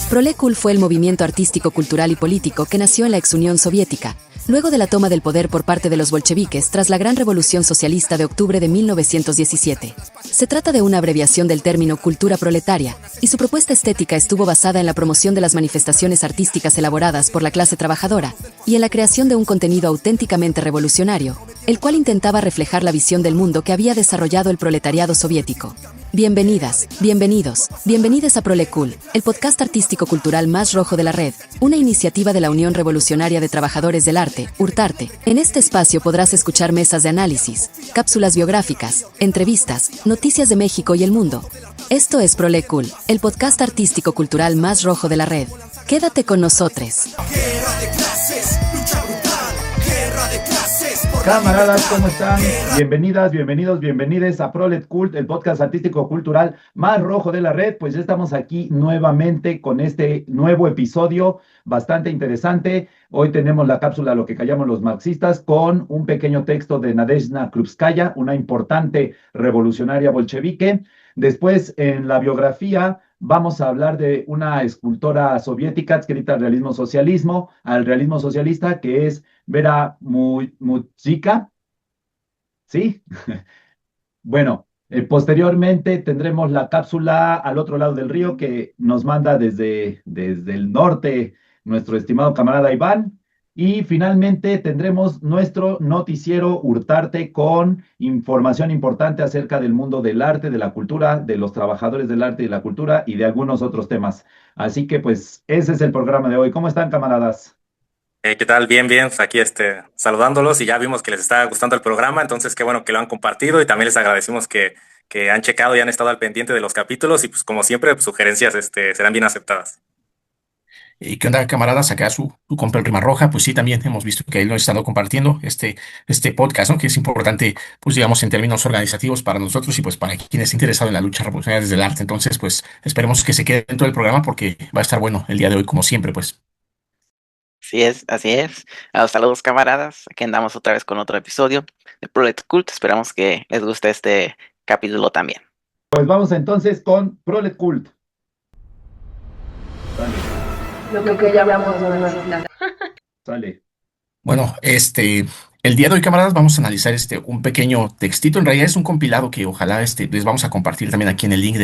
Prolécul fue el movimiento artístico, cultural y político que nació en la ex Unión Soviética, luego de la toma del poder por parte de los bolcheviques tras la Gran Revolución Socialista de octubre de 1917. Se trata de una abreviación del término cultura proletaria, y su propuesta estética estuvo basada en la promoción de las manifestaciones artísticas elaboradas por la clase trabajadora, y en la creación de un contenido auténticamente revolucionario, el cual intentaba reflejar la visión del mundo que había desarrollado el proletariado soviético. Bienvenidas, bienvenidos, bienvenides a Prolécul, el podcast artístico-cultural más rojo de la red, una iniciativa de la Unión Revolucionaria de Trabajadores del Arte, URTARTE. En este espacio podrás escuchar mesas de análisis, cápsulas biográficas, entrevistas, noticias de México y el mundo. Esto es Prolécul, el podcast artístico-cultural más rojo de la red. Quédate con nosotros. Camaradas, ¿cómo están? Bienvenidas, bienvenidos, bienvenides a Prolécul, el podcast artístico-cultural más rojo de la red. Pues ya estamos aquí nuevamente con este nuevo episodio bastante interesante. Hoy tenemos la cápsula Lo que callamos los marxistas con un pequeño texto de Nadezhda Krupskaya, una importante revolucionaria bolchevique. Después, en la biografía, vamos a hablar de una escultora soviética adscrita al al realismo socialista, que es Vera Mujica, ¿sí? Bueno, posteriormente tendremos la cápsula Al otro lado del río, que nos manda desde el norte nuestro estimado camarada Iván. Y finalmente tendremos nuestro noticiero Urtarte con información importante acerca del mundo del arte, de la cultura, de los trabajadores del arte y de la cultura y de algunos otros temas. Así que pues ese es el programa de hoy. ¿Cómo están, camaradas? ¿Qué tal? Bien, bien. Aquí saludándolos, y ya vimos que les está gustando el programa, entonces qué bueno que lo han compartido, y también les agradecimos que han checado y han estado al pendiente de los capítulos, y pues como siempre, pues, sugerencias serán bien aceptadas. ¿Qué onda, camaradas? Acá su compa el Rima Roja. Pues sí, también hemos visto que él lo ha estado compartiendo este podcast, ¿no? Que es importante, pues digamos, en términos organizativos para nosotros y pues para quien esté interesado en la lucha revolucionaria desde el arte. Entonces, pues esperemos que se quede dentro del programa porque va a estar bueno el día de hoy, como siempre, pues. Así es, así es. Saludos, camaradas. Aquí andamos otra vez con otro episodio de Prolécul. Esperamos que les guste este capítulo también. Pues vamos entonces con Prolécul. Lo que llamamos la universidad. Sale. Bueno, el día de hoy, camaradas, vamos a analizar un pequeño textito. En realidad es un compilado que ojalá les vamos a compartir también aquí en el link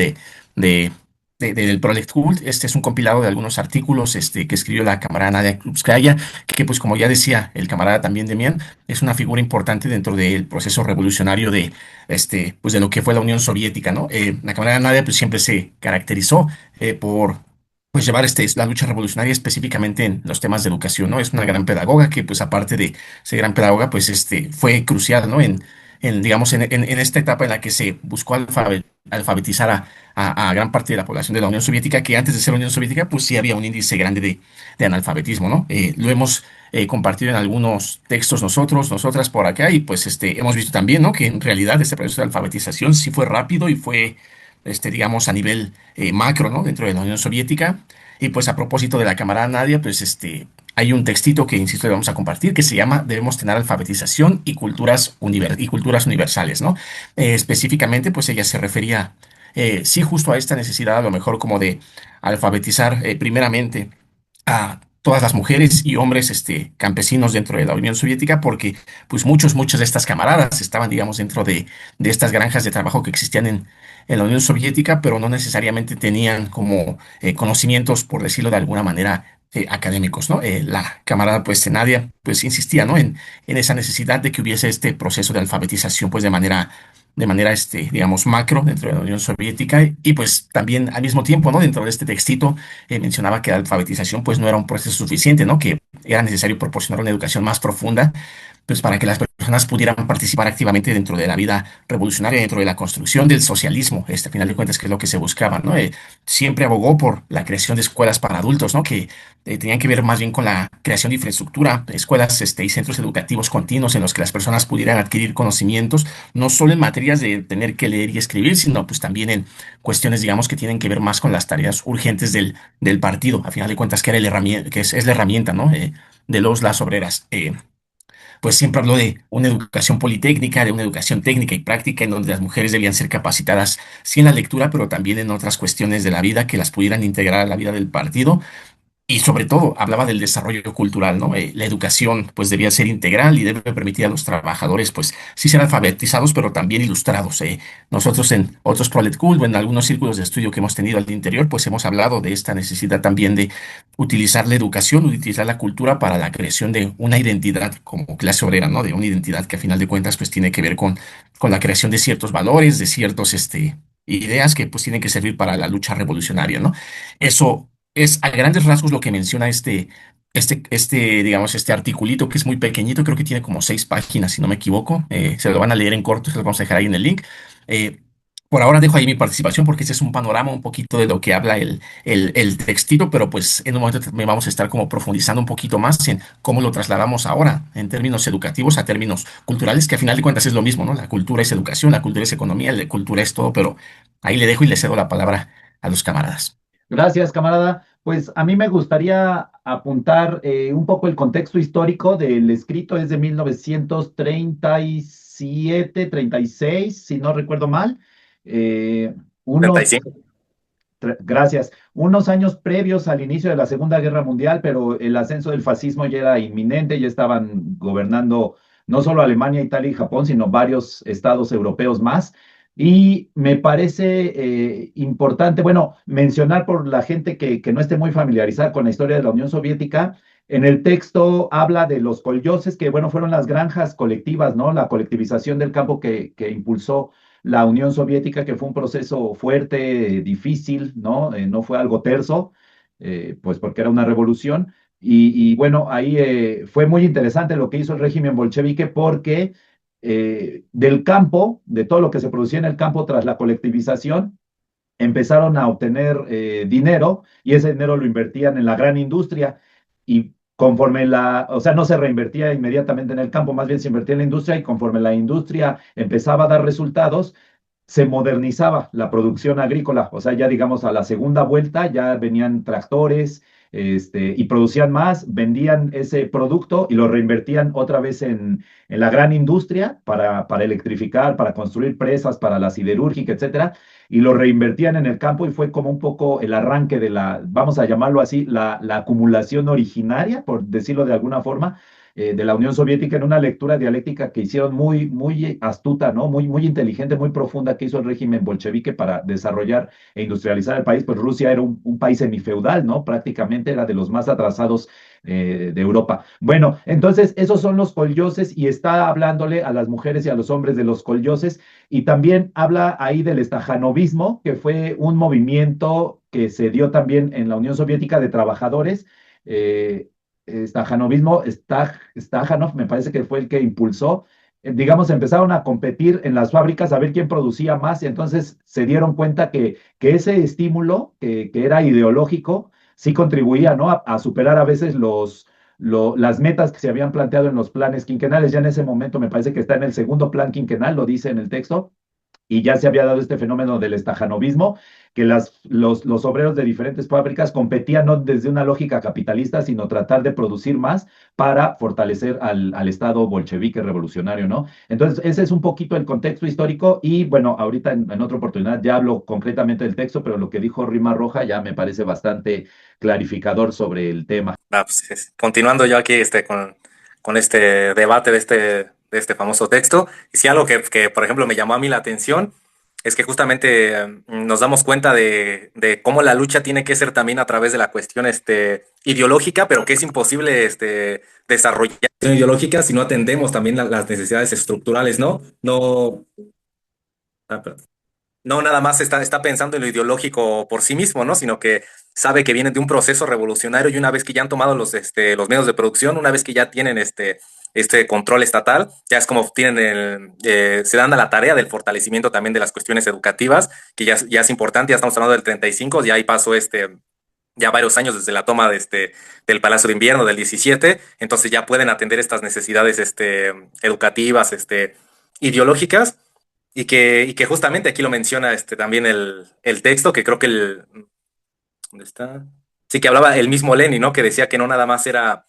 del Prolécul. Este es un compilado de algunos artículos que escribió la camarada Nadia Krupskaya, que pues como ya decía el camarada también Demian, es una figura importante dentro del proceso revolucionario pues de lo que fue la Unión Soviética, ¿no? La camarada Nadia pues siempre se caracterizó por pues llevar la lucha revolucionaria específicamente en los temas de educación, ¿no? Es una gran pedagoga que, pues, aparte de ser gran pedagoga, pues, fue crucial, ¿no? Digamos, en esta etapa en la que se buscó alfabetizar a gran parte de la población de la Unión Soviética, que antes de ser Unión Soviética, pues, sí había un índice grande de analfabetismo, ¿no? Lo hemos compartido en algunos textos nosotras por acá, y, pues, hemos visto también, ¿no? Que en realidad este proceso de alfabetización sí fue rápido y fue digamos, a nivel macro, ¿no? Dentro de la Unión Soviética. Y pues a propósito de la camarada Nadia, pues hay un textito que, insisto, le vamos a compartir, que se llama Debemos tener alfabetización y culturas universales, ¿no? Específicamente, pues ella se refería, sí, justo a esta necesidad, a lo mejor como de alfabetizar primeramente a todas las mujeres y hombres campesinos dentro de la Unión Soviética, porque pues muchas de estas camaradas estaban, digamos, dentro de estas granjas de trabajo que existían en la Unión Soviética, pero no necesariamente tenían como conocimientos, por decirlo de alguna manera, académicos, ¿no? La camarada, pues, Nadia, pues, insistía, ¿no? En esa necesidad de que hubiese este proceso de alfabetización, pues, de manera, digamos, macro dentro de la Unión Soviética, y pues también al mismo tiempo, ¿no? Dentro de este textito mencionaba que la alfabetización pues no era un proceso suficiente, ¿no? Que era necesario proporcionar una educación más profunda, pues para que las personas pudieran participar activamente dentro de la vida revolucionaria, dentro de la construcción del socialismo, a final de cuentas, que es lo que se buscaba, ¿no? Siempre abogó por la creación de escuelas para adultos, ¿no? Que tenían que ver más bien con la creación de infraestructura, escuelas y centros educativos continuos en los que las personas pudieran adquirir conocimientos, no solo en materias de tener que leer y escribir, sino pues también en cuestiones, digamos, que tienen que ver más con las tareas urgentes del partido, a final de cuentas, que era es la herramienta, ¿no? De las obreras. pues siempre habló de una educación politécnica, de una educación técnica y práctica en donde las mujeres debían ser capacitadas, sí en la lectura, pero también en otras cuestiones de la vida que las pudieran integrar a la vida del partido. Y sobre todo hablaba del desarrollo cultural, ¿no? La educación pues debía ser integral y debe permitir a los trabajadores pues sí ser alfabetizados, pero también ilustrados. Nosotros en otros Prolet Cool o en algunos círculos de estudio que hemos tenido al interior pues hemos hablado de esta necesidad también de utilizar la educación, utilizar la cultura para la creación de una identidad como clase obrera, ¿no? De una identidad que a final de cuentas pues tiene que ver con la creación de ciertos valores, de ciertos ideas que pues tienen que servir para la lucha revolucionaria, ¿no? Eso es a grandes rasgos lo que menciona digamos, este articulito que es muy pequeñito, creo que tiene como 6 páginas, si no me equivoco. Se lo van a leer en corto, se lo vamos a dejar ahí en el link. Eh, por ahora dejo ahí mi participación porque este es un panorama un poquito de lo que habla el textito, pero pues en un momento también vamos a estar como profundizando un poquito más en cómo lo trasladamos ahora en términos educativos a términos culturales, que a final de cuentas es lo mismo, ¿no? La cultura es educación, la cultura es economía, la cultura es todo, pero ahí le dejo y le cedo la palabra a los camaradas. Gracias, camarada. Pues a mí me gustaría apuntar un poco el contexto histórico del escrito, es de 1937, 36, si no recuerdo mal. Eh, unos 35. Gracias. Unos años previos al inicio de la Segunda Guerra Mundial, pero el ascenso del fascismo ya era inminente, ya estaban gobernando no solo Alemania, Italia y Japón, sino varios estados europeos más. Y me parece importante, bueno, mencionar por la gente que no esté muy familiarizada con la historia de la Unión Soviética. En el texto habla de los koljoses, que bueno, fueron las granjas colectivas, ¿no? La colectivización del campo que impulsó la Unión Soviética, que fue un proceso fuerte, difícil, ¿no? No fue algo terso, pues porque era una revolución. Y bueno, ahí fue muy interesante lo que hizo el régimen bolchevique porque del campo, de todo lo que se producía en el campo tras la colectivización, empezaron a obtener dinero y ese dinero lo invertían en la gran industria y conforme o sea, no se reinvertía inmediatamente en el campo, más bien se invertía en la industria y conforme la industria empezaba a dar resultados, se modernizaba la producción agrícola, o sea, ya digamos a la segunda vuelta ya venían tractores, y producían más, vendían ese producto y lo reinvertían otra vez en la gran industria para electrificar, para construir presas, para la siderúrgica, etcétera, y lo reinvertían en el campo y fue como un poco el arranque de vamos a llamarlo así, la acumulación originaria, por decirlo de alguna forma, de la Unión Soviética en una lectura dialéctica que hicieron muy, muy astuta, ¿no? Muy, muy inteligente, muy profunda que hizo el régimen bolchevique para desarrollar e industrializar el país, pues Rusia era un país semifeudal, ¿no? Prácticamente era de los más atrasados de Europa. Bueno, entonces esos son los koljoses y está hablándole a las mujeres y a los hombres de los koljoses y también habla ahí del estajanovismo, que fue un movimiento que se dio también en la Unión Soviética de trabajadores. Stajanovismo, Stajanov me parece que fue el que impulsó, digamos, empezaron a competir en las fábricas a ver quién producía más y entonces se dieron cuenta que ese estímulo, que era ideológico, sí contribuía, ¿no? A superar a veces las metas que se habían planteado en los planes quinquenales. Ya en ese momento me parece que está en el segundo plan quinquenal, lo dice en el texto, y ya se había dado este fenómeno del estajanovismo, que los obreros de diferentes fábricas competían no desde una lógica capitalista, sino tratar de producir más para fortalecer al Estado bolchevique revolucionario, ¿no? Entonces, ese es un poquito el contexto histórico y bueno, ahorita en otra oportunidad ya hablo concretamente del texto, pero lo que dijo Rima Roja ya me parece bastante clarificador sobre el tema. Continuando yo aquí con este debate de este famoso texto, y sí algo que, por ejemplo, me llamó a mí la atención es que justamente nos damos cuenta de cómo la lucha tiene que ser también a través de la cuestión ideológica, pero que es imposible desarrollar ideológica si no atendemos también las necesidades estructurales, ¿no? No, perdón. No nada más está pensando en lo ideológico por sí mismo, ¿no? Sino que sabe que viene de un proceso revolucionario y una vez que ya han tomado los medios de producción, una vez que ya tienen este control estatal, ya es como se dan a la tarea del fortalecimiento también de las cuestiones educativas, que ya es importante, ya estamos hablando del 35, ya ahí pasó ya varios años desde la toma del Palacio de Invierno del 17, entonces ya pueden atender estas necesidades educativas, ideológicas, y que justamente aquí lo menciona también el texto, que creo que ¿dónde está? Sí, que hablaba el mismo Lenin, ¿no? Que decía que no nada más era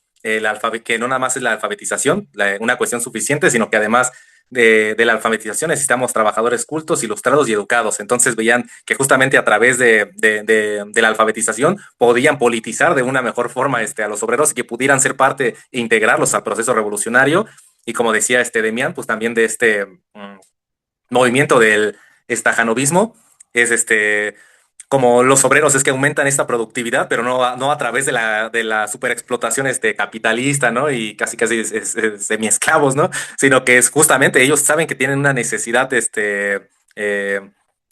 que no nada más es la alfabetización, una cuestión suficiente, sino que además de la alfabetización necesitamos trabajadores cultos, ilustrados y educados. Entonces veían que justamente a través de la alfabetización podían politizar de una mejor forma a los obreros y que pudieran ser parte e integrarlos al proceso revolucionario. Y como decía Demián, pues también de movimiento del estajanovismo, es como los obreros es que aumentan esta productividad, pero no a través de la superexplotación capitalista, ¿no? Y casi semi-esclavos, ¿no? Sino que es justamente ellos saben que tienen una necesidad eh,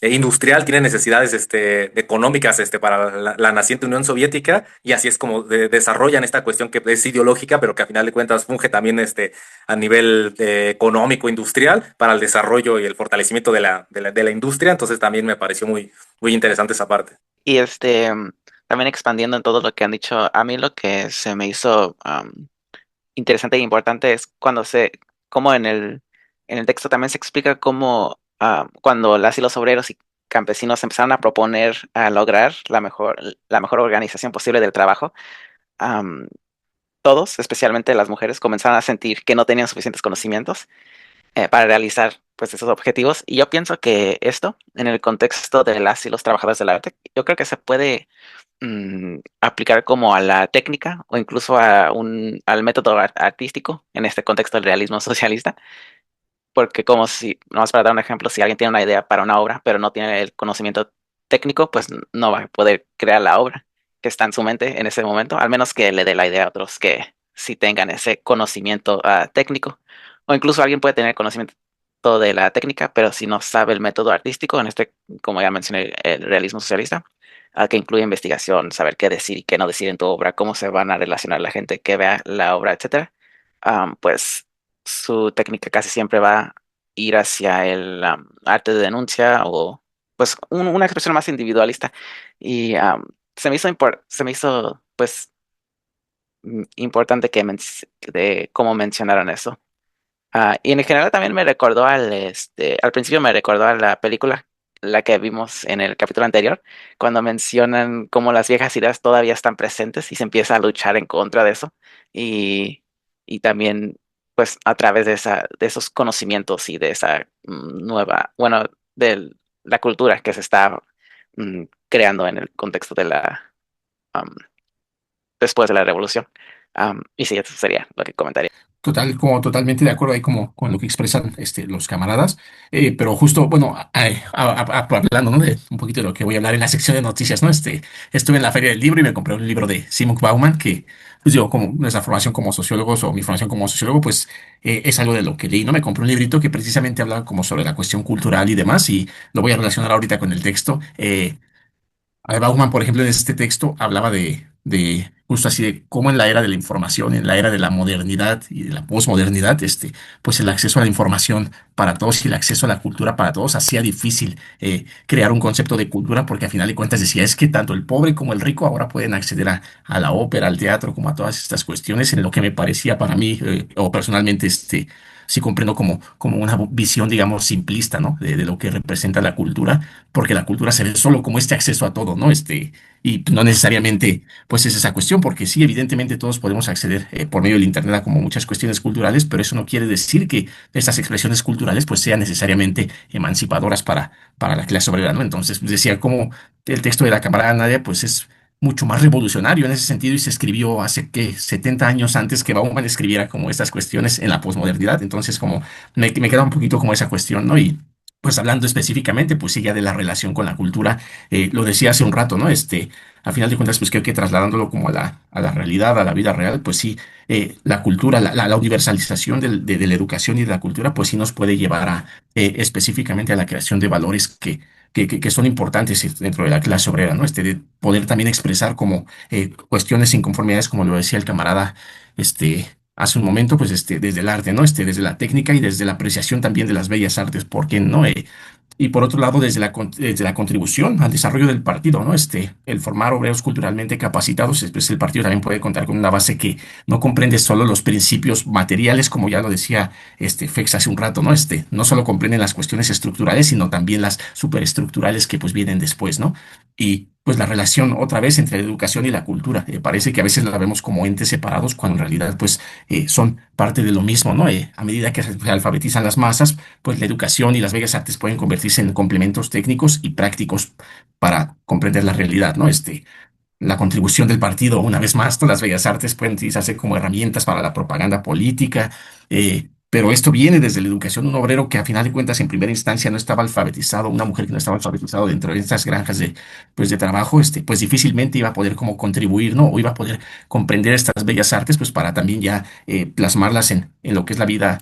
industrial, tienen necesidades económicas para la naciente Unión Soviética, y así es como desarrollan esta cuestión que es ideológica, pero que a final de cuentas funge también a nivel económico, industrial, para el desarrollo y el fortalecimiento de la industria. Entonces también me pareció muy, muy interesante esa parte. Y también expandiendo en todo lo que han dicho, a mí lo que se me hizo interesante e importante es cómo en el texto también se explica cómo cuando las y los obreros y campesinos empezaron a proponer a lograr la mejor organización posible del trabajo, am, todos, especialmente las mujeres, comenzaron a sentir que no tenían suficientes conocimientos para realizar pues esos objetivos. Y yo pienso que esto, en el contexto de las y los trabajadores del arte, yo creo que se puede aplicar como a la técnica o incluso al método artístico en este contexto del realismo socialista, porque como si, nomás para dar un ejemplo, si alguien tiene una idea para una obra, pero no tiene el conocimiento técnico, pues no va a poder crear la obra que está en su mente en ese momento, al menos que le dé la idea a otros que sí tengan ese conocimiento técnico, o incluso alguien puede tener conocimiento de la técnica, pero si no sabe el método artístico, como ya mencioné, el realismo socialista, que incluye investigación, saber qué decir y qué no decir en tu obra, cómo se van a relacionar la gente que vea la obra, etcétera, pues su técnica casi siempre va a ir hacia el arte de denuncia o pues una expresión más individualista. Y se me hizo pues importante de cómo mencionaron eso. Y en general también me recordó al principio me recordó a la película, la que vimos en el capítulo anterior, cuando mencionan cómo las viejas ideas todavía están presentes y se empieza a luchar en contra de eso. Y, y también, pues, a través de esos conocimientos y de esa bueno, de la cultura que se está creando en el contexto um, después de la revolución. Y sí, eso sería lo que comentaría. Como totalmente de acuerdo ahí como con lo que expresan los camaradas. Pero justo, bueno, hablando, ¿no? De un poquito de lo que voy a hablar en la sección de noticias, ¿no? Estuve en la Feria del Libro y me compré un libro de Simon Bauman que, pues yo, como nuestra formación como sociólogos o mi formación como sociólogo, pues es algo de lo que leí, ¿no? Me compré un librito que precisamente habla como sobre la cuestión cultural y demás, y lo voy a relacionar ahorita con el texto. Bauman, por ejemplo, en este texto hablaba de justo así de cómo en la era de la información, en la era de la modernidad y de la posmodernidad, pues el acceso a la información para todos y el acceso a la cultura para todos hacía difícil crear un concepto de cultura, porque al final de cuentas decía, es que tanto el pobre como el rico ahora pueden acceder a la ópera, al teatro, como a todas estas cuestiones, en lo que me parecía para mí, o personalmente, sí comprendo como una visión, digamos, simplista, ¿no? De lo que representa la cultura, porque la cultura se ve solo como este acceso a todo, ¿no? Y no necesariamente, pues es esa cuestión, porque sí, evidentemente todos podemos acceder por medio del Internet a como muchas cuestiones culturales, pero eso no quiere decir que estas expresiones culturales pues sean necesariamente emancipadoras para la clase obrera, ¿no? Entonces, pues, decía como el texto de la camarada Nadia, pues es mucho más revolucionario en ese sentido y se escribió hace que 70 años antes que Bauman escribiera como estas cuestiones en la posmodernidad. Entonces, como me queda un poquito como esa cuestión, ¿no? Y pues hablando específicamente, pues sí, ya de la relación con la cultura, lo decía hace un rato, ¿no? A final de cuentas, pues creo que trasladándolo como a la realidad, a la vida real, pues sí, la cultura, la universalización de la educación y de la cultura, pues sí nos puede llevar específicamente a la creación de valores que son importantes dentro de la clase obrera, ¿no? De poder también expresar como cuestiones e inconformidades, como lo decía el camarada, hace un momento, pues desde el arte, ¿no? Desde la técnica y desde la apreciación también de las bellas artes, ¿por qué no? Y por otro lado, desde la contribución al desarrollo del partido, ¿no? El formar obreros culturalmente capacitados, pues el partido también puede contar con una base que no comprende solo los principios materiales, como ya lo decía Fex hace un rato, ¿no? No solo comprenden las cuestiones estructurales, sino también las superestructurales que pues vienen después, ¿no? Y pues la relación otra vez entre la educación y la cultura. Parece que a veces la vemos como entes separados cuando en realidad pues son parte de lo mismo, ¿no? A medida que se alfabetizan las masas, pues la educación y las bellas artes pueden convertirse en complementos técnicos y prácticos para comprender la realidad, ¿no? La contribución del partido, una vez más, todas las bellas artes pueden utilizarse como herramientas para la propaganda política, pero esto viene desde la educación. Un obrero que a final de cuentas en primera instancia no estaba alfabetizado, una mujer que no estaba alfabetizado dentro de estas granjas pues de trabajo, pues difícilmente iba a poder como contribuir, ¿no? O iba a poder comprender estas bellas artes, pues para también ya plasmarlas en lo que es la vida,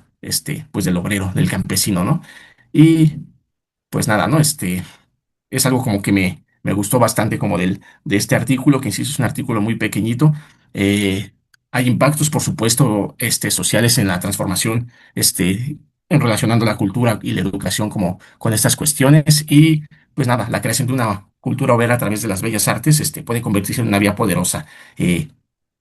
pues del obrero, del campesino, ¿no? Y pues nada, ¿no? Es algo como que me gustó bastante como de este artículo, que insisto es un artículo muy pequeñito. Eh, Hay impactos, por supuesto, sociales en la transformación, en relacionando la cultura y la educación como con estas cuestiones. Y pues nada, la creación de una cultura obrera a través de las bellas artes, puede convertirse en una vía poderosa.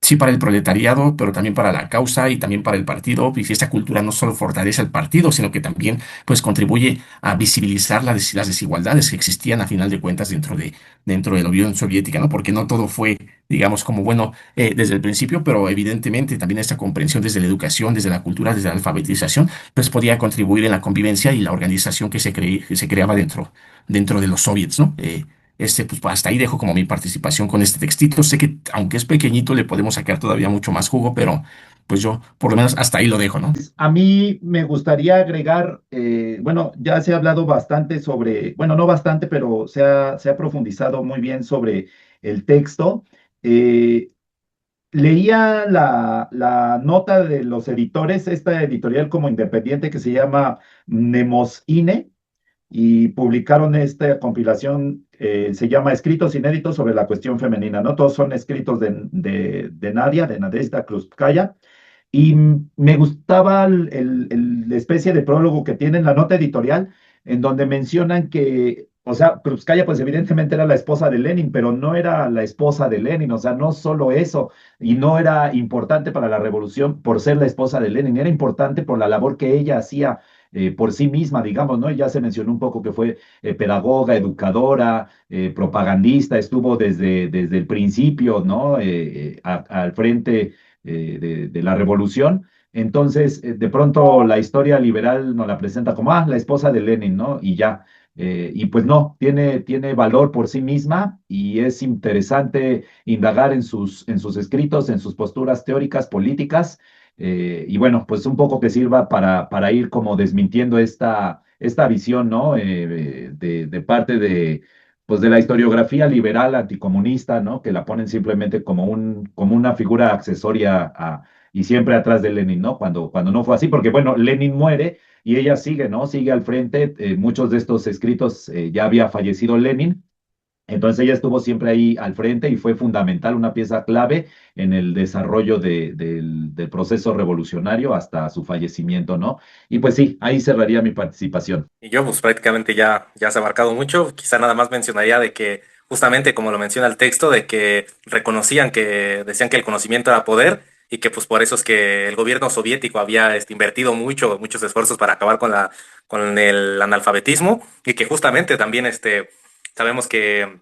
Sí para el proletariado, pero también para la causa y también para el partido. Y si esta cultura no solo fortalece al partido, sino que también pues contribuye a visibilizar las desigualdades que existían a final de cuentas dentro de la Unión Soviética, ¿no? Porque no todo fue, digamos, como bueno desde el principio, pero evidentemente también esta comprensión desde la educación, desde la cultura, desde la alfabetización, pues podía contribuir en la convivencia y la organización que se creaba dentro de los soviets, ¿no? Pues hasta ahí dejo como mi participación con este textito. Sé que aunque es pequeñito le podemos sacar todavía mucho más jugo, pero pues yo por lo menos hasta ahí lo dejo, ¿no? A mí me gustaría agregar, bueno, ya se ha hablado bastante sobre, bueno, no bastante, pero se ha profundizado muy bien sobre el texto. Eh, Leía la nota de los editores, esta editorial como independiente que se llama Nemosine, y publicaron esta compilación, se llama Escritos Inéditos sobre la cuestión femenina, ¿no? Todos son escritos de Nadia, de Nadezhda Krupskaya, y me gustaba la especie de prólogo que tiene en la nota editorial, en donde mencionan que, o sea, Krupskaya pues evidentemente era la esposa de Lenin, pero no era la esposa de Lenin, o sea, no solo eso, y no era importante para la revolución por ser la esposa de Lenin, era importante por la labor que ella hacía por sí misma, digamos, ¿no? Ya se mencionó un poco que fue pedagoga, educadora, propagandista, estuvo desde el principio, ¿no? Al frente de la revolución. Entonces, de pronto la historia liberal nos la presenta como, la esposa de Lenin, ¿no? Y ya. Y pues no, tiene valor por sí misma y es interesante indagar en sus escritos, en sus posturas teóricas, políticas. Y bueno, pues un poco que sirva para ir como desmintiendo esta visión, ¿no? De parte pues de la historiografía liberal anticomunista, ¿no? Que la ponen simplemente como una figura accesoria y siempre atrás de Lenin, ¿no? Cuando no fue así, porque bueno, Lenin muere y ella sigue, ¿no? Sigue al frente. Muchos de estos escritos ya había fallecido Lenin. Entonces ella estuvo siempre ahí al frente y fue fundamental, una pieza clave en el desarrollo del proceso revolucionario hasta su fallecimiento, ¿no? Y pues sí, ahí cerraría mi participación. Y yo pues prácticamente ya se ha abarcado mucho, quizá nada más mencionaría de que justamente como lo menciona el texto, de que reconocían que decían que el conocimiento era poder y que pues por eso es que el gobierno soviético había invertido muchos esfuerzos para acabar con el analfabetismo y que justamente también sabemos que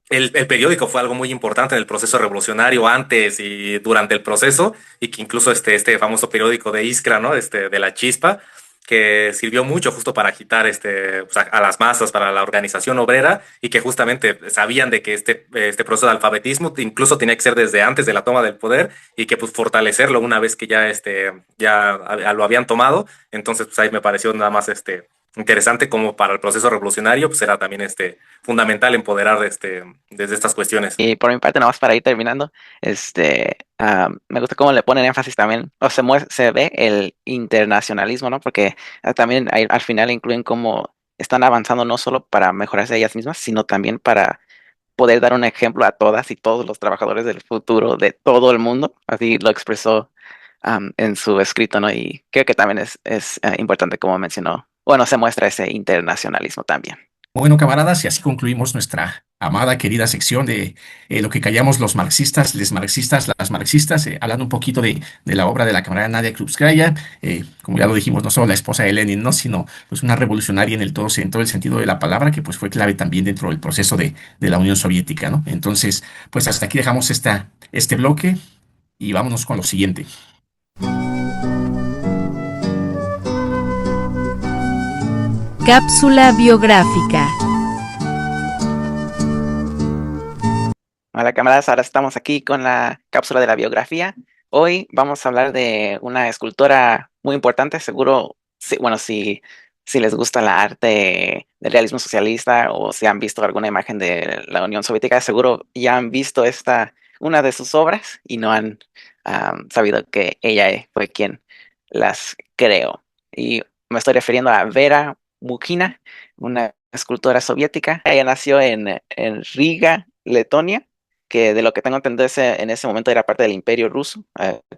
el periódico fue algo muy importante en el proceso revolucionario antes y durante el proceso, y que incluso este famoso periódico de Iskra, ¿no? De la Chispa, que sirvió mucho justo para agitar pues, a las masas, para la organización obrera, y que justamente sabían de que este proceso de alfabetismo incluso tenía que ser desde antes de la toma del poder, y que pues fortalecerlo una vez que ya lo habían tomado. Entonces, pues ahí me pareció nada más interesante como para el proceso revolucionario, pues era también fundamental empoderar desde estas cuestiones. Y por mi parte, nada más para ir terminando, me gusta cómo le ponen énfasis también, o se ve el internacionalismo, ¿no? Porque también al final incluyen cómo están avanzando no solo para mejorarse ellas mismas, sino también para poder dar un ejemplo a todas y todos los trabajadores del futuro de todo el mundo. Así lo expresó en su escrito, ¿no? Y creo que también es importante como mencionó. Bueno, se muestra ese internacionalismo también. Bueno, camaradas, y así concluimos nuestra amada, querida sección de lo que callamos los marxistas, les marxistas, las marxistas, hablando un poquito de la obra de la camarada Nadia Krupskaya, como ya lo dijimos, no solo la esposa de Lenin, ¿no? Sino pues una revolucionaria en todo el sentido de la palabra, que pues fue clave también dentro del proceso de la Unión Soviética, ¿no? Entonces, pues hasta aquí dejamos este bloque y vámonos con lo siguiente. Cápsula biográfica. Hola camaradas, ahora estamos aquí con la cápsula de la biografía. Hoy vamos a hablar de una escultora muy importante, seguro, bueno, si les gusta la arte del realismo socialista o si han visto alguna imagen de la Unión Soviética, seguro ya han visto una de sus obras y no han sabido que ella fue quien las creó. Y me estoy refiriendo a Vera Mukina, una escultora soviética. Ella nació en Riga, Letonia, que de lo que tengo entendido en ese momento era parte del Imperio Ruso,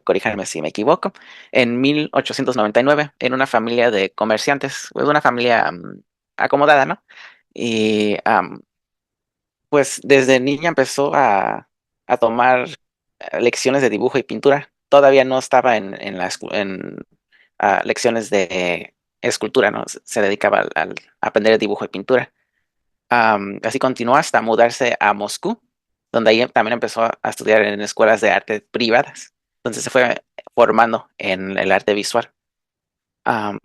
corríjanme si me equivoco, en 1899, en una familia de comerciantes, pues una familia acomodada, ¿no? Y pues desde niña empezó a tomar lecciones de dibujo y pintura. Todavía no estaba en lecciones de escultura, ¿no? Se dedicaba al aprender dibujo y pintura. Así continuó hasta mudarse a Moscú, donde ahí también empezó a estudiar en escuelas de arte privadas. Entonces se fue formando en el arte visual. Am,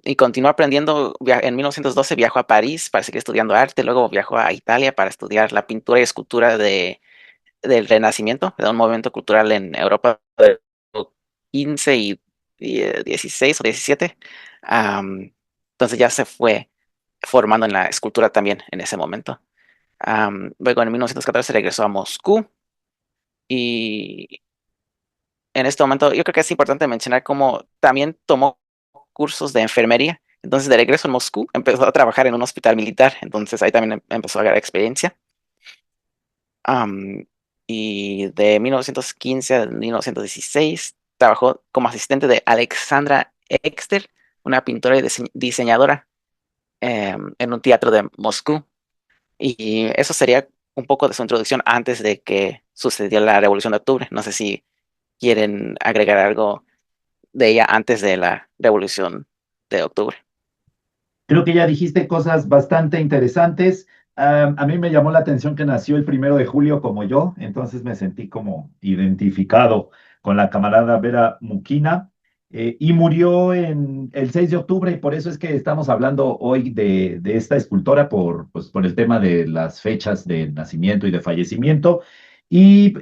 y continuó aprendiendo. En 1912 viajó a París para seguir estudiando arte, luego viajó a Italia para estudiar la pintura y escultura del Renacimiento, de un movimiento cultural en Europa del 15 y 16 o 17. Entonces ya se fue formando en la escultura también en ese momento. Luego en 1914 regresó a Moscú y en este momento yo creo que es importante mencionar cómo también tomó cursos de enfermería. Entonces de regreso en Moscú empezó a trabajar en un hospital militar, entonces ahí también empezó a ganar experiencia. Am, y de 1915 a 1916 trabajó como asistente de Alexandra Exter, una pintora y diseñadora en un teatro de Moscú. Y eso sería un poco de su introducción antes de que sucediera la Revolución de Octubre. No sé si quieren agregar algo de ella antes de la Revolución de Octubre. Creo que ya dijiste cosas bastante interesantes. A mí me llamó la atención que nació el 1 de julio como yo, entonces me sentí como identificado con la camarada Vera Mukina, y murió en el 6 de octubre y por eso es que estamos hablando hoy de esta escultora pues, por el tema de las fechas de nacimiento y de fallecimiento. Y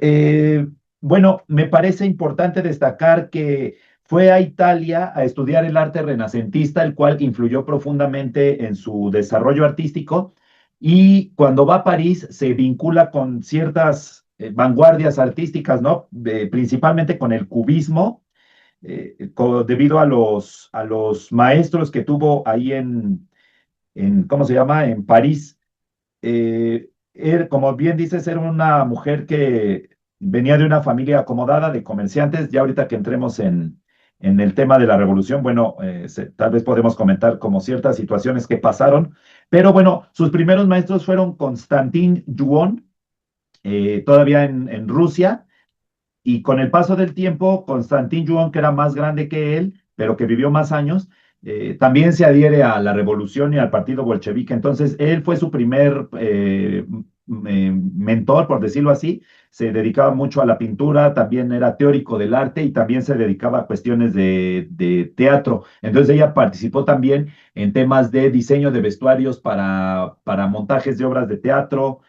bueno, me parece importante destacar que fue a Italia a estudiar el arte renacentista, el cual influyó profundamente en su desarrollo artístico, y cuando va a París se vincula con ciertas vanguardias artísticas, ¿no? Principalmente con el cubismo, debido a los maestros que tuvo ahí ¿cómo se llama? En París. Como bien dices, era una mujer que venía de una familia acomodada de comerciantes. Ya ahorita que entremos en el tema de la revolución, bueno, tal vez podemos comentar como ciertas situaciones que pasaron, pero bueno, sus primeros maestros fueron Konstantin Yuon, todavía en Rusia, y con el paso del tiempo, Konstantin Yuon, que era más grande que él, pero que vivió más años, también se adhiere a la revolución y al partido bolchevique. Entonces, él fue su primer mentor, por decirlo así. Se dedicaba mucho a la pintura, también era teórico del arte y también se dedicaba a cuestiones de teatro. Entonces, ella participó también en temas de diseño de vestuarios para montajes de obras de teatro.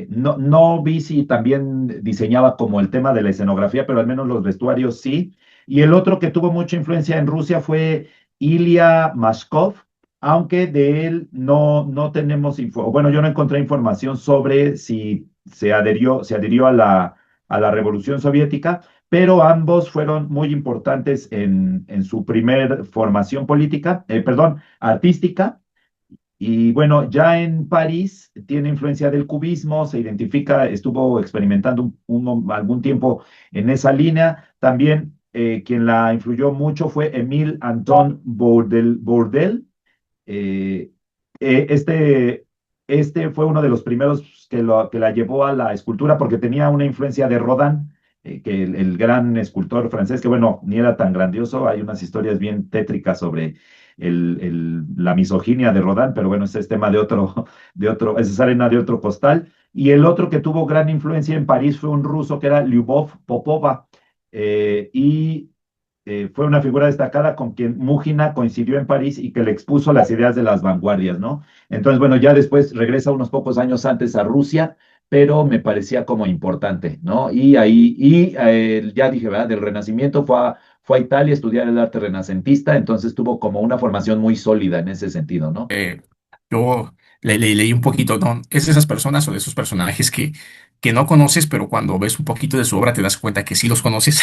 No vi si también diseñaba como el tema de la escenografía, pero al menos los vestuarios sí. Y el otro que tuvo mucha influencia en Rusia fue Ilya Mashkov, aunque de él no tenemos bueno, yo no encontré información sobre si se adhirió a la Revolución Soviética, pero ambos fueron muy importantes en su primer formación política, perdón, artística. Y bueno, ya en París tiene influencia del cubismo, se identifica, estuvo experimentando algún tiempo en esa línea. También quien la influyó mucho fue Émile Anton Bourdelle. Eh, este este fue uno de los primeros que la llevó a la escultura porque tenía una influencia de Rodin, que el gran escultor francés, que bueno, ni era tan grandioso, hay unas historias bien tétricas sobre la misoginia de Rodin, pero bueno, ese es tema esa es arena de otro costal. Y el otro que tuvo gran influencia en París fue un ruso que era Lyubov Popova, y fue una figura destacada con quien Múgina coincidió en París y que le expuso las ideas de las vanguardias, ¿no? Entonces, bueno, ya después regresa unos pocos años antes a Rusia, pero me parecía como importante, ¿no? Y ahí, ya dije, ¿verdad? Del Renacimiento fue a Italia a estudiar el arte renacentista, entonces tuvo como una formación muy sólida en ese sentido, ¿no? Yo leí un poquito, ¿no? Es de esas personas o de esos personajes que no conoces, pero cuando ves un poquito de su obra te das cuenta que sí los conoces,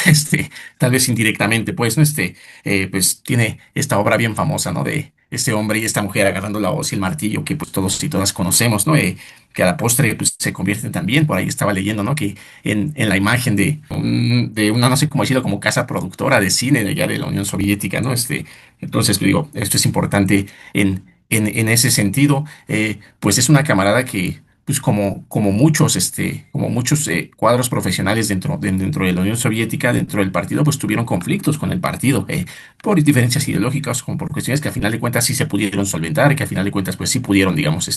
tal vez indirectamente, pues, ¿no? Pues tiene esta obra bien famosa, ¿no? De este hombre y esta mujer agarrando la hoz y el martillo, que pues todos y todas conocemos, ¿no? Que a la postre pues se convierten también, por ahí estaba leyendo, ¿no? Que en la imagen de una, no sé cómo decirlo, como casa productora de cine de allá de la Unión Soviética, ¿no? Entonces, digo, esto es importante en ese sentido, pues es una camarada que, pues como muchos cuadros profesionales dentro de la Unión Soviética, dentro del partido, pues tuvieron conflictos con el partido, por diferencias ideológicas, como por cuestiones que a final de cuentas sí se pudieron solventar, que a final de cuentas pues sí pudieron, digamos,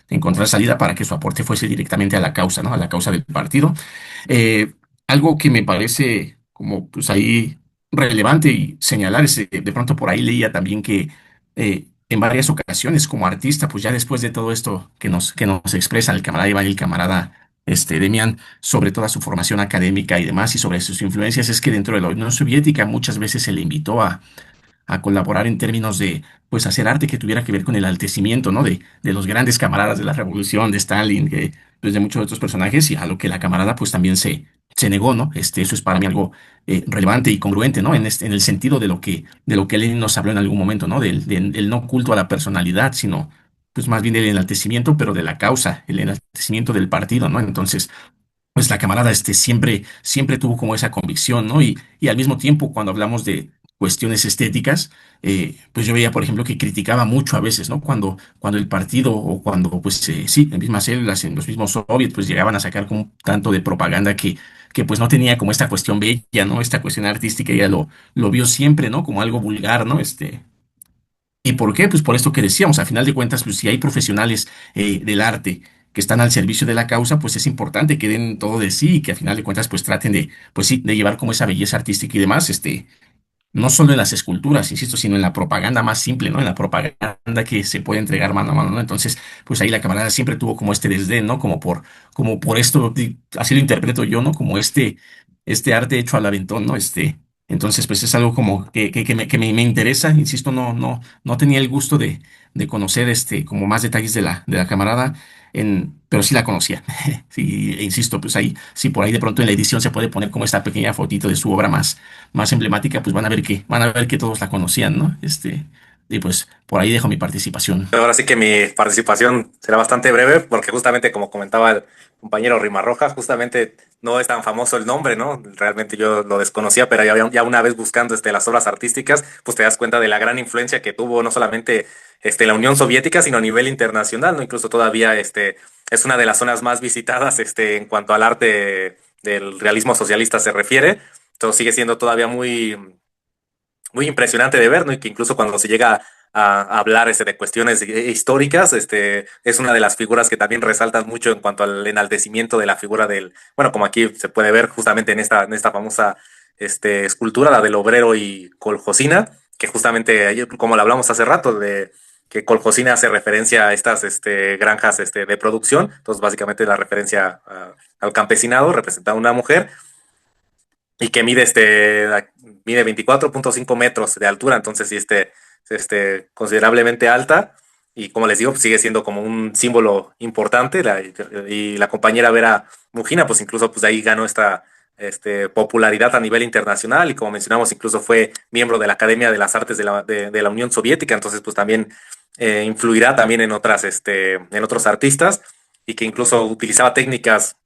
encontrar salida para que su aporte fuese directamente a la causa, ¿no? A la causa del partido. Eh, Algo que me parece como, pues ahí relevante y señalar es, de pronto por ahí leía también que en varias ocasiones como artista, pues ya después de todo esto que nos expresa el camarada Iván y el camarada Demian sobre toda su formación académica y demás y sobre sus influencias, es que dentro de la Unión Soviética muchas veces se le invitó a colaborar en términos de, pues, hacer arte que tuviera que ver con el altecimiento, ¿no? De los grandes camaradas de la revolución, de Stalin, pues, de muchos otros personajes, y a lo que la camarada, pues, también se negó, ¿no? Eso es para mí algo relevante y congruente, ¿no? En el sentido de lo que Lenin nos habló en algún momento, ¿no? Del no culto a la personalidad, sino, pues, más bien del enaltecimiento, pero de la causa, el enaltecimiento del partido, ¿no? Entonces, pues la camarada siempre tuvo como esa convicción, ¿no? Y al mismo tiempo, cuando hablamos de cuestiones estéticas, pues yo veía, por ejemplo, que criticaba mucho a veces, ¿no? Cuando el partido o cuando, pues sí, en mismas células, en los mismos soviets, pues llegaban a sacar como un tanto de propaganda que pues no tenía como esta cuestión bella, ¿no? Esta cuestión artística, ella lo vio siempre, ¿no? Como algo vulgar, ¿no? ¿Y por qué? Pues por esto que decíamos, a final de cuentas, pues si hay profesionales del arte que están al servicio de la causa, pues es importante que den todo de sí y que a final de cuentas pues traten de, pues sí, de llevar como esa belleza artística y demás, no solo en las esculturas, insisto, sino en la propaganda más simple, ¿no? En la propaganda que se puede entregar mano a mano, ¿no? Entonces, pues ahí la camarada siempre tuvo como este desdén, ¿no? Como por esto, así lo interpreto yo, ¿no? Como este arte hecho al aventón, ¿no? Entonces, pues es algo como que me interesa, insisto, no tenía el gusto de conocer, como más detalles de la camarada, pero sí la conocía. Sí, e insisto, pues ahí, sí, por ahí de pronto en la edición se puede poner como esta pequeña fotito de su obra más emblemática, pues van a ver que todos la conocían, ¿no? Y pues por ahí dejo mi participación. Pero ahora sí que mi participación será bastante breve, porque justamente como comentaba el compañero Rimarroja, justamente no es tan famoso el nombre, ¿no? Realmente yo lo desconocía, pero ya una vez buscando las obras artísticas, pues te das cuenta de la gran influencia que tuvo no solamente la Unión Soviética, sino a nivel internacional, ¿no? Incluso todavía es una de las zonas más visitadas en cuanto al arte del realismo socialista se refiere. Entonces sigue siendo todavía muy muy impresionante de ver, ¿no? Y que incluso cuando se llega a hablar de cuestiones históricas, es una de las figuras que también resaltan mucho en cuanto al enaltecimiento de la figura bueno, como aquí se puede ver justamente en esta famosa escultura, la del obrero y Koljosina, que justamente, como lo hablamos hace rato, de que Koljosina hace referencia a estas granjas de producción, entonces básicamente la referencia al campesinado, representa a una mujer, y que mide 24.5 metros de altura, entonces sí, considerablemente alta, y como les digo, pues sigue siendo como un símbolo importante, y la compañera Vera Mujina, pues incluso pues de ahí ganó esta popularidad a nivel internacional, y como mencionamos, incluso fue miembro de la Academia de las Artes de la Unión Soviética, entonces pues también influirá también en otros artistas, y que incluso utilizaba técnicas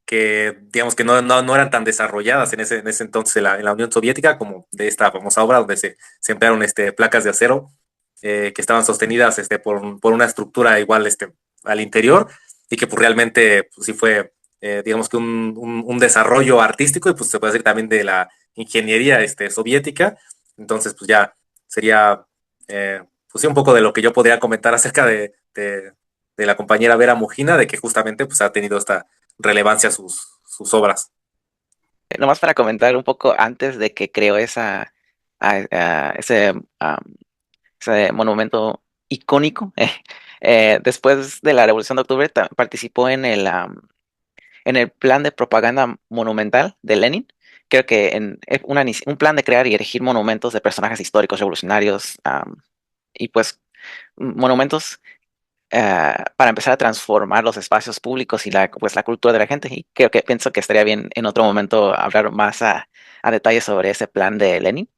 que digamos que no eran tan desarrolladas en ese entonces en la Unión Soviética, como de esta famosa obra donde se emplearon placas de acero que estaban sostenidas por una estructura igual al interior, y que pues realmente pues, sí fue, digamos que un desarrollo artístico, y pues se puede decir también de la ingeniería soviética. Entonces pues ya sería pues sí un poco de lo que yo podría comentar acerca de la compañera Vera Mujina, de que justamente pues ha tenido esta relevancia sus obras. Nomás para comentar un poco antes de que creó ese, ese monumento icónico. Después de la Revolución de Octubre participó en el plan de propaganda monumental de Lenin. Creo que un plan de crear y erigir monumentos de personajes históricos revolucionarios, y pues monumentos para empezar a transformar los espacios públicos y pues, la cultura de la gente. Y pienso que estaría bien en otro momento hablar más a detalle sobre ese plan de Lenin.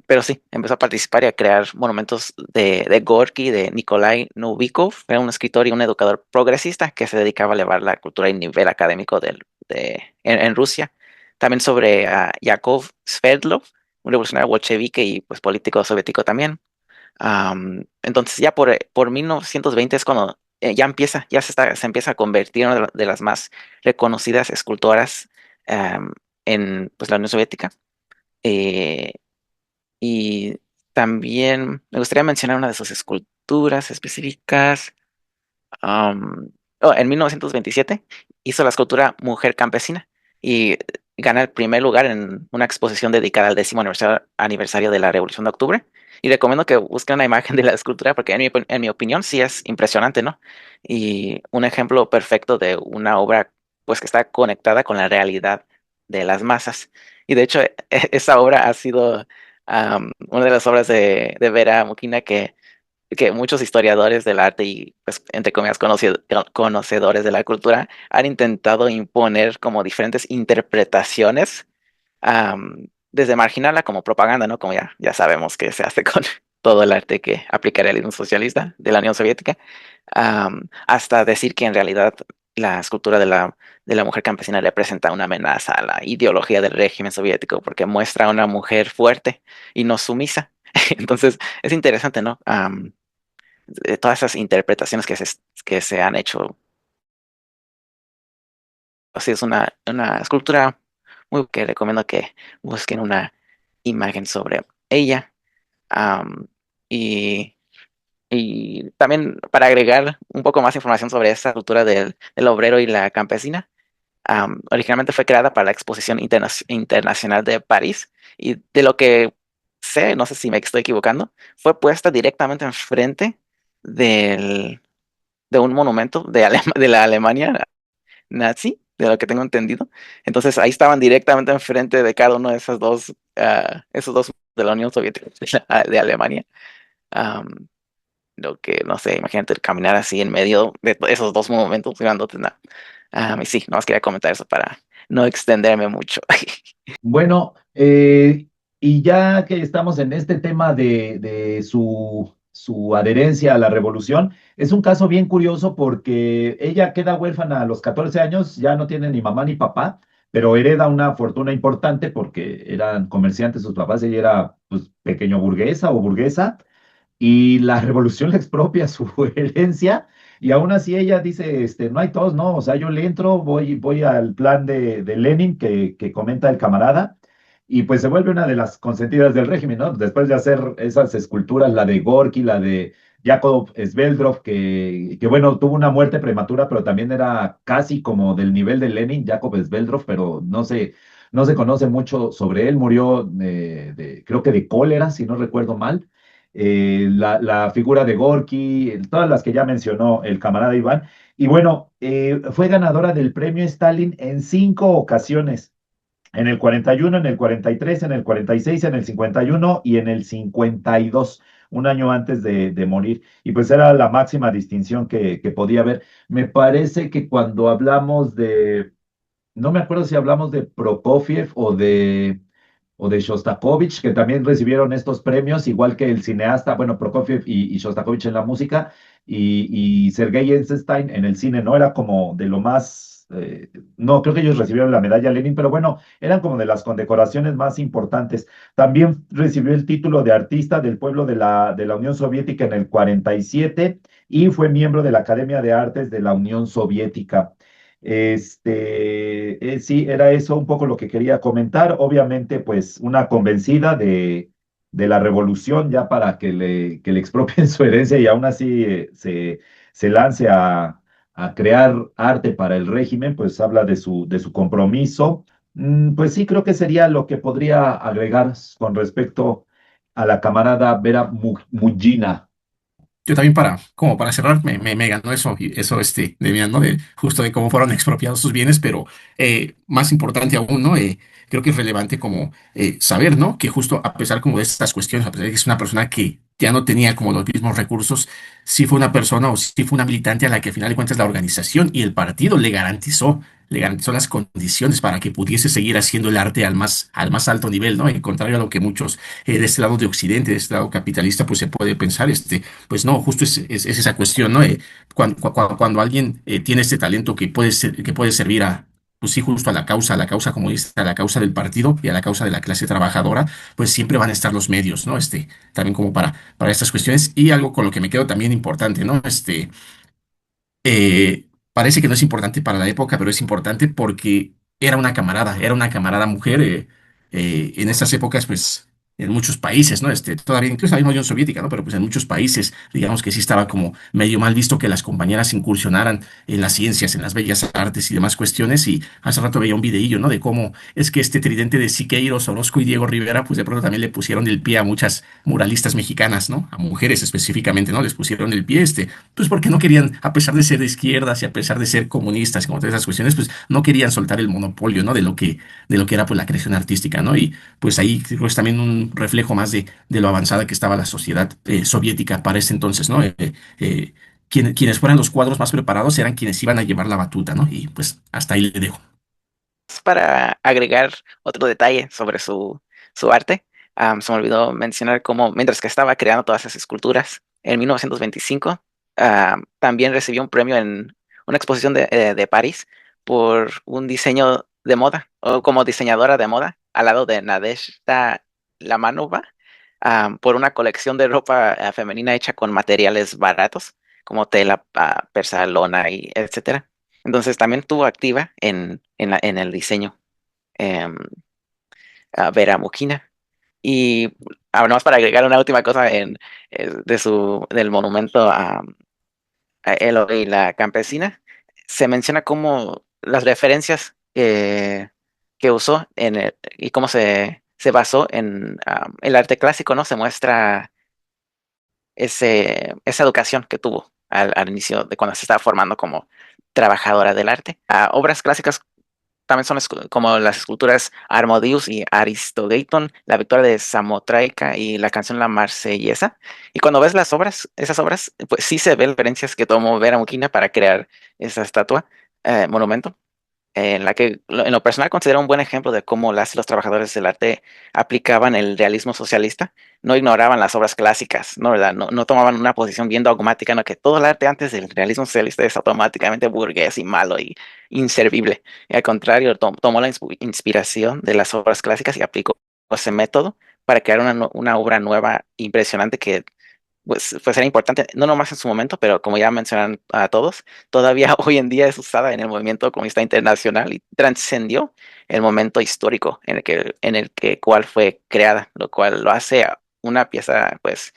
Pero sí, empezó a participar y a crear monumentos de Gorky, de Nikolai Novikov. Era un escritor y un educador progresista que se dedicaba a elevar la cultura y nivel académico en Rusia. También sobre Yakov Sverdlov, un revolucionario bolchevique y pues político soviético también. Entonces ya por 1920 es cuando se empieza a convertir en una de las más reconocidas escultoras en pues, la Unión Soviética. Eh, y también me gustaría mencionar una de sus esculturas específicas. Am, en 1927 hizo la escultura Mujer Campesina y gana el primer lugar en una exposición dedicada al 10º aniversario de la Revolución de Octubre. Y recomiendo que busquen una imagen de la escultura porque en mi opinión sí es impresionante, ¿no? Y un ejemplo perfecto de una obra pues que está conectada con la realidad de las masas. Y de hecho esa obra ha sido una de las obras de Vera Mukina que muchos historiadores del arte y, pues, entre comillas, conocedores de la cultura han intentado imponer como diferentes interpretaciones, desde marginarla como propaganda, ¿no? Como ya sabemos que se hace con todo el arte que aplica el realismo socialista de la Unión Soviética, hasta decir que en realidad la escultura de la mujer campesina representa una amenaza a la ideología del régimen soviético porque muestra a una mujer fuerte y no sumisa. Entonces, es interesante, ¿no? De todas esas interpretaciones que se han hecho. Así es una escultura muy que recomiendo que busquen una imagen sobre ella. Am, y, y también para agregar un poco más información sobre esta cultura del obrero y la campesina, originalmente fue creada para la Exposición Internacional de París y de lo que sé, no sé si me estoy equivocando, fue puesta directamente enfrente del de un monumento de la Alemania nazi, de lo que tengo entendido. Entonces ahí estaban directamente enfrente de cada uno de esos dos de la Unión Soviética, de Alemania. Am, lo que, no sé, imagínate caminar así en medio de esos dos monumentos grandotes. No. Y sí, no más quería comentar eso para no extenderme mucho. Bueno, y ya que estamos en este tema de su adherencia a la revolución, es un caso bien curioso porque ella queda huérfana a los 14 años, ya no tiene ni mamá ni papá, pero hereda una fortuna importante porque eran comerciantes sus papás, ella era pues pequeño burguesa o burguesa, y la revolución le expropia su herencia. Y aún así ella dice, no hay todos, no, o sea, yo le entro, voy al plan de Lenin que comenta el camarada, y pues se vuelve una de las consentidas del régimen, ¿no? Después de hacer esas esculturas, la de Gorky, la de Yakov Sveldrov, que bueno, tuvo una muerte prematura, pero también era casi como del nivel de Lenin, Yakov Sveldrov, pero no se conoce mucho sobre él, murió creo que de cólera, si no recuerdo mal. La figura de Gorky, todas las que ya mencionó el camarada Iván. Y bueno, fue ganadora del premio Stalin en 5 ocasiones, en el 41, en el 43, en el 46, en el 51 y en el 52, un año antes de morir. Y pues era la máxima distinción que podía haber. Me parece que cuando hablamos no me acuerdo si hablamos de Prokofiev o de Shostakovich, que también recibieron estos premios, igual que el cineasta, bueno, Prokofiev y Shostakovich en la música, y Sergei Eisenstein en el cine, ¿no? Era como de lo más no, creo que ellos recibieron la medalla Lenin, pero bueno, eran como de las condecoraciones más importantes. También recibió el título de artista del pueblo de la Unión Soviética en el 47 y fue miembro de la Academia de Artes de la Unión Soviética. Sí, era eso un poco lo que quería comentar. Obviamente, pues una convencida de la revolución ya para que le expropien su herencia y aún así se lance a crear arte para el régimen, pues habla de su compromiso. Pues sí, creo que sería lo que podría agregar con respecto a la camarada Vera Mujina. Yo también como para cerrar, me ganó eso, y eso de mí, ¿no? De, justo de cómo fueron expropiados sus bienes, pero más importante aún, ¿no? Creo que es relevante como saber, ¿no? Que justo a pesar como de estas cuestiones, a pesar de que es una persona que ya no tenía como los mismos recursos, sí fue una persona o sí fue una militante a la que al final de cuentas la organización y el partido le garantizó las condiciones para que pudiese seguir haciendo el arte al más alto nivel, ¿no? En contrario a lo que muchos de este lado de Occidente, de este lado capitalista, pues se puede pensar, pues no, justo es esa cuestión, ¿no? Cuando alguien tiene este talento que puede servir pues sí, justo a la causa comunista, a la causa del partido y a la causa de la clase trabajadora, pues siempre van a estar los medios, ¿no? También como para estas cuestiones. Y algo con lo que me quedo también importante, ¿no? Parece que no es importante para la época, pero es importante porque era una camarada mujer en estas épocas, pues en muchos países, ¿no? Todavía, incluso en la misma Unión Soviética, ¿no? Pero pues en muchos países, digamos que sí estaba como medio mal visto que las compañeras incursionaran en las ciencias, en las bellas artes y demás cuestiones. Y hace rato veía un videillo, ¿no? De cómo es que este tridente de Siqueiros, Orozco y Diego Rivera, pues de pronto también le pusieron el pie a muchas muralistas mexicanas, ¿no? A mujeres específicamente, ¿no? Les pusieron el pie, pues porque no querían, a pesar de ser de izquierdas y a pesar de ser comunistas, como todas esas cuestiones, pues no querían soltar el monopolio, ¿no? De lo que era pues la creación artística, ¿no? Y pues ahí creo que es también un reflejo más de lo avanzada que estaba la sociedad soviética para ese entonces, ¿no? Quienes fueran los cuadros más preparados eran quienes iban a llevar la batuta, ¿no? Y pues hasta ahí le dejo. Para agregar otro detalle sobre su arte, se me olvidó mencionar cómo, mientras que estaba creando todas esas esculturas, en 1925, también recibió un premio en una exposición de París por un diseño de moda, o como diseñadora de moda, al lado de Nadezhda Lamanova, por una colección de ropa femenina hecha con materiales baratos, como tela, persa, lona y etcétera. Entonces también estuvo activa en el diseño, em, Vera Mukina. Y ahora más para agregar una última cosa del monumento a Eloy la campesina, se menciona cómo las referencias que usó y cómo se basó en el arte clásico, ¿no? Se muestra esa educación que tuvo al inicio de cuando se estaba formando como trabajadora del arte. Obras clásicas también son como las esculturas Armodius y Aristogeiton, la victoria de Samotraica y la canción La Marsellesa. Y cuando ves esas obras, pues sí se ven referencias que tomó Vera Muquina para crear esa estatua, monumento, en la que en lo personal considero un buen ejemplo de cómo los trabajadores del arte aplicaban el realismo socialista, no ignoraban las obras clásicas, ¿no? ¿Verdad? No tomaban una posición bien dogmática, no que todo el arte antes del realismo socialista es automáticamente burgués y malo y inservible. Y al contrario, tomó la inspiración de las obras clásicas y aplicó ese método para crear una obra nueva, impresionante que pues era importante, no nomás en su momento, pero como ya mencionan a todos, todavía hoy en día es usada en el movimiento comunista internacional y trascendió el momento histórico en el que cual fue creada, lo cual lo hace a una pieza, pues,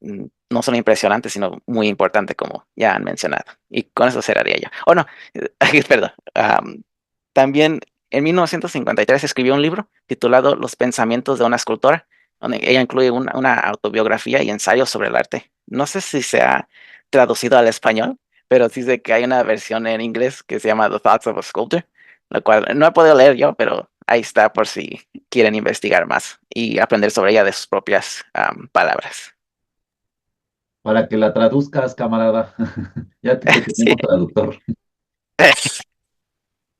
no solo impresionante, sino muy importante, como ya han mencionado. Y con eso cerraría yo. Oh, no, perdón. También en 1953 escribió un libro titulado Los pensamientos de una escultora, donde ella incluye una autobiografía y ensayos sobre el arte. No sé si se ha traducido al español, pero sí sé que hay una versión en inglés que se llama The Thoughts of a Sculptor, lo cual no he podido leer yo, pero ahí está por si quieren investigar más y aprender sobre ella de sus propias palabras. Para que la traduzcas, camarada. Ya te Sí, tenemos traductor.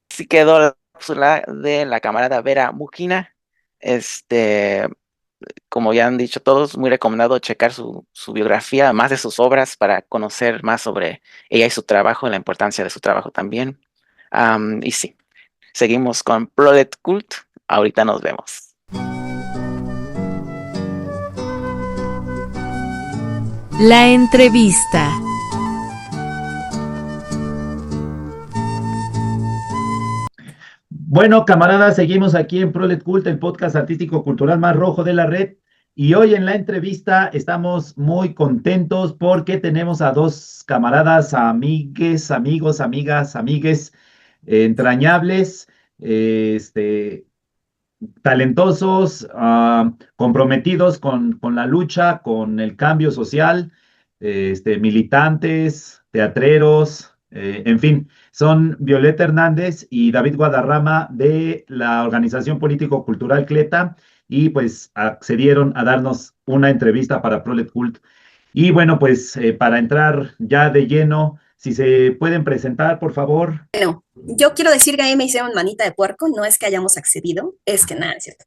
sí quedó la cápsula de la camarada Vera Muquina. Este, como ya han dicho todos, muy recomendado checar su biografía, más de sus obras, para conocer más sobre ella y su trabajo, la importancia de su trabajo también. Y sí, seguimos con Prolet Cult. Ahorita nos vemos. La entrevista. Bueno, camaradas, seguimos aquí en Prolet Cult, el podcast artístico cultural más rojo de la red. Y hoy en la entrevista estamos muy contentos porque tenemos a dos camaradas, amigues, amigos, amigas, amigues, entrañables, este, talentosos, comprometidos con la lucha, con el cambio social, militantes, teatreros, en fin, son Violeta Hernández y David Guadarrama de la organización político-cultural Cleta y pues accedieron a darnos una entrevista para Prolet Cult. Y bueno, pues para entrar ya de lleno, si se pueden presentar, por favor. Bueno, yo quiero decir que ahí me hicieron manita de puerco, no es que hayamos accedido, es que nada, es cierto.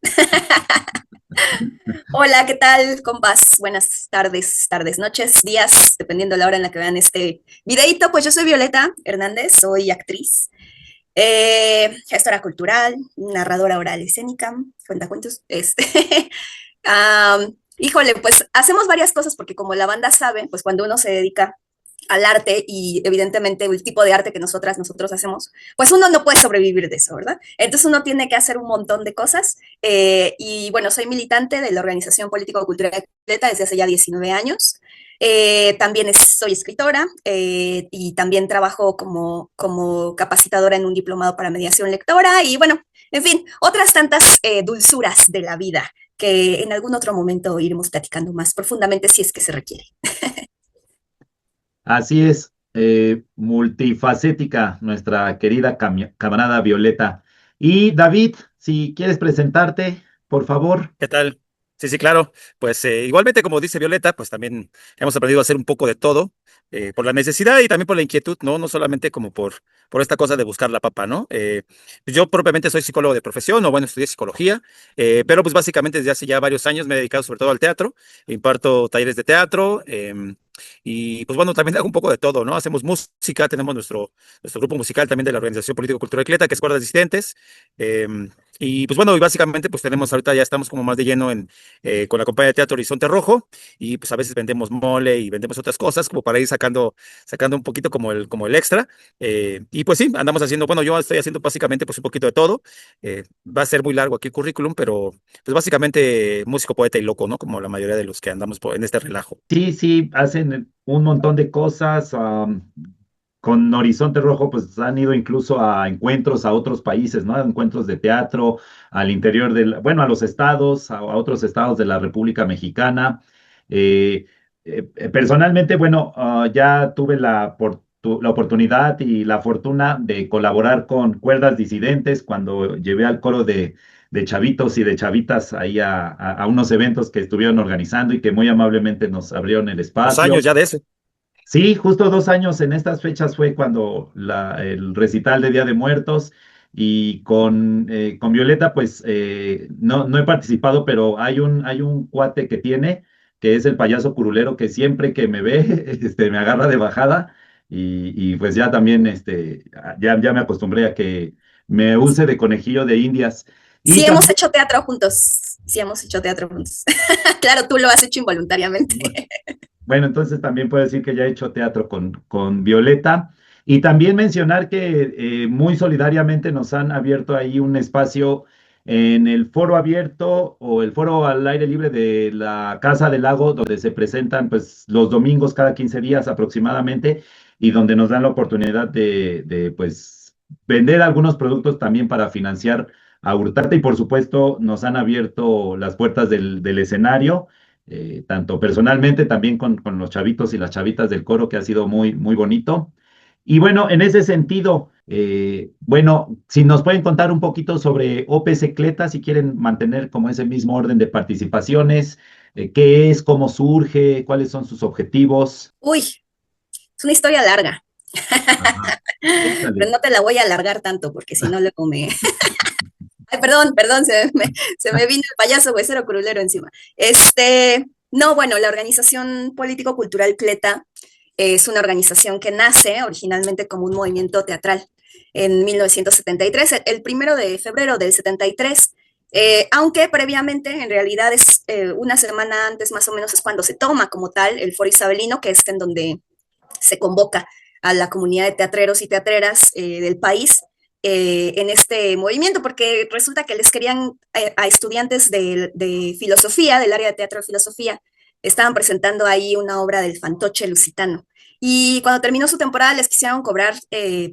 Hola, ¿qué tal, compas? Buenas tardes, noches, días, dependiendo de la hora en la que vean este videito. Pues yo soy Violeta Hernández, soy actriz, gestora cultural, narradora oral escénica, cuentacuentos, híjole, pues hacemos varias cosas porque como la banda sabe, pues cuando uno se dedica al arte y evidentemente el tipo de arte que nosotros hacemos, pues uno no puede sobrevivir de eso, ¿verdad? Entonces uno tiene que hacer un montón de cosas y bueno, soy militante de la organización político-cultural Cleta desde hace ya 19 años. También soy escritora y también trabajo como capacitadora en un diplomado para mediación lectora y bueno, en fin, otras tantas dulzuras de la vida que en algún otro momento iremos platicando más profundamente si es que se requiere. Así es, multifacética nuestra querida camarada Violeta. Y David, si quieres presentarte, por favor. ¿Qué tal? Sí, sí, claro. Pues igualmente, como dice Violeta, pues también hemos aprendido a hacer un poco de todo por la necesidad y también por la inquietud, ¿no? No solamente como por esta cosa de buscar la papa, ¿no? Yo propiamente soy psicólogo de profesión, o bueno, estudié psicología, pero pues básicamente desde hace ya varios años me he dedicado sobre todo al teatro, imparto talleres de teatro y pues bueno, también hago un poco de todo, ¿no? Hacemos música, tenemos nuestro grupo musical también de la Organización Político Cultural Cleta, que es Cuerdas Disidentes. Y pues bueno, y básicamente pues tenemos ahorita ya estamos como más de lleno con la compañía de teatro Horizonte Rojo y pues a veces vendemos mole y vendemos otras cosas como para ir sacando un poquito como el extra. Y pues sí, andamos haciendo, bueno, yo estoy haciendo básicamente pues un poquito de todo. Va a ser muy largo aquí el currículum, pero pues básicamente músico, poeta y loco, ¿no? Como la mayoría de los que andamos en este relajo. Sí, sí, hacen un montón de cosas. Con Horizonte Rojo, pues han ido incluso a encuentros a otros países, ¿no? A encuentros de teatro, al interior bueno, a los estados, a otros estados de la República Mexicana. Eh, Personalmente, bueno, ya tuve la oportunidad y la fortuna de colaborar con Cuerdas Disidentes cuando llevé al coro de chavitos y de chavitas ahí a unos eventos que estuvieron organizando y que muy amablemente nos abrieron el 2 años espacio. ya de eso. Sí, justo 2 años en estas fechas fue cuando el recital de Día de Muertos y con Violeta pues no he participado, pero hay un cuate que es el payaso curulero que siempre que me ve me agarra de bajada y pues ya también ya me acostumbré a que me use de conejillo de Indias. Sí, Y hemos también, hecho teatro juntos. Sí, hemos hecho teatro juntos. Claro, tú lo has hecho involuntariamente. bueno, entonces también puedo decir que ya he hecho teatro con Violeta. Y también mencionar que muy solidariamente nos han abierto ahí un espacio en el foro abierto o el foro al aire libre de la Casa del Lago, donde se presentan pues los domingos cada 15 días aproximadamente y donde nos dan la oportunidad de pues vender algunos productos también para financiar a Hurtarte y por supuesto nos han abierto las puertas del escenario tanto personalmente, también con los chavitos y las chavitas del coro, que ha sido muy, muy bonito. Y bueno, en ese sentido, bueno, si nos pueden contar un poquito sobre OPS Cleta, si quieren mantener como ese mismo orden de participaciones, qué es, cómo surge, cuáles son sus objetivos. Uy, es una historia larga, Ajá, pero échale. no te la voy a alargar tanto porque si no luego me... Ay, perdón, se me vino el payaso huesero curulero encima. No, bueno, la organización político-cultural Cleta es una organización que nace originalmente como un movimiento teatral. en 1973, el 1 de febrero del 73. Aunque previamente, en realidad es una semana antes más o menos es cuando se toma como tal el Foro Isabelino, que es en donde se convoca a la comunidad de teatreros y teatreras del país en este movimiento, porque resulta que les querían a estudiantes de filosofía, del área de teatro de filosofía, estaban presentando ahí una obra del fantoche lusitano. Y cuando terminó su temporada les quisieron cobrar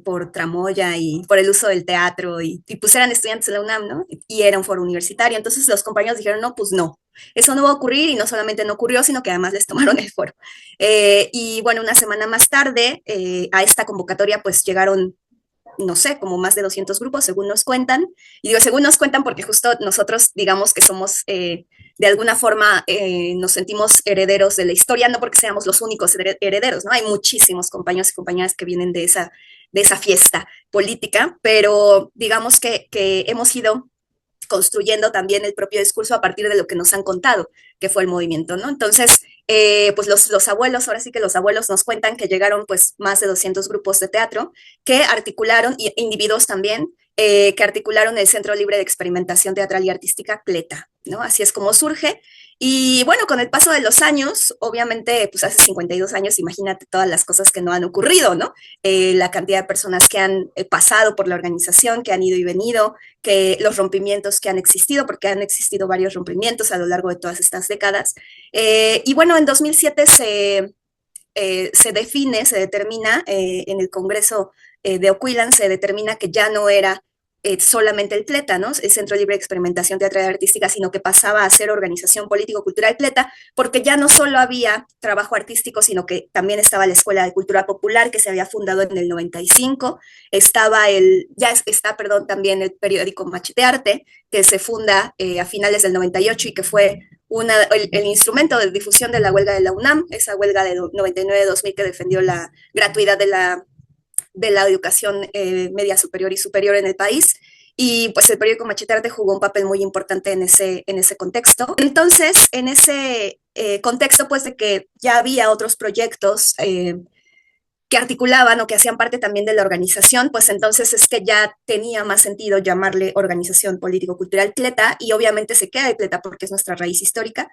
por tramoya y por el uso del teatro y pues eran estudiantes de la UNAM, ¿no? Y era un foro universitario. Entonces los compañeros dijeron, no, pues no, eso no va a ocurrir y no solamente no ocurrió, sino que además les tomaron el foro. Y bueno, una semana más tarde a esta convocatoria pues llegaron, no sé, como más de 200 grupos, según nos cuentan. Y digo, según nos cuentan porque justo nosotros, digamos que somos, de alguna forma, nos sentimos herederos de la historia, no porque seamos los únicos herederos, ¿no? Hay muchísimos compañeros y compañeras que vienen de esa fiesta política, pero digamos que hemos ido construyendo también el propio discurso a partir de lo que nos han contado, que fue el movimiento, ¿no? Entonces, pues los abuelos, ahora sí que los abuelos nos cuentan que llegaron pues más de 200 grupos de teatro que articularon, y individuos también, que articularon el Centro Libre de Experimentación Teatral y Artística, CLETA, ¿no? Así es como surge. Y bueno, con el paso de los años, obviamente, pues hace 52 años, imagínate todas las cosas que no han ocurrido, ¿no? La cantidad de personas que han pasado por la organización, que han ido y venido, que los rompimientos que han existido, porque han existido varios rompimientos a lo largo de todas estas décadas. Y bueno, en 2007 se determina en el Congreso de Ocuilan, se determina que ya no era solamente el CLETA, ¿no? El Centro Libre de Experimentación Teatral y Artística, sino que pasaba a ser organización político-cultural CLETA, porque ya no solo había trabajo artístico, sino que también estaba la Escuela de Cultura Popular, que se había fundado en el 95, perdón, también el periódico Machetearte, que se funda a finales del 98 y que fue el instrumento de difusión de la huelga de la UNAM, esa huelga de 99-2000 que defendió la gratuidad de la educación media superior y superior en el país. Y pues el periódico Machetearte jugó un papel muy importante en ese contexto. Entonces, en ese contexto, pues de que ya había otros proyectos que articulaban o que hacían parte también de la organización, pues entonces es que ya tenía más sentido llamarle Organización Político-Cultural CLETA, y obviamente se queda de CLETA porque es nuestra raíz histórica.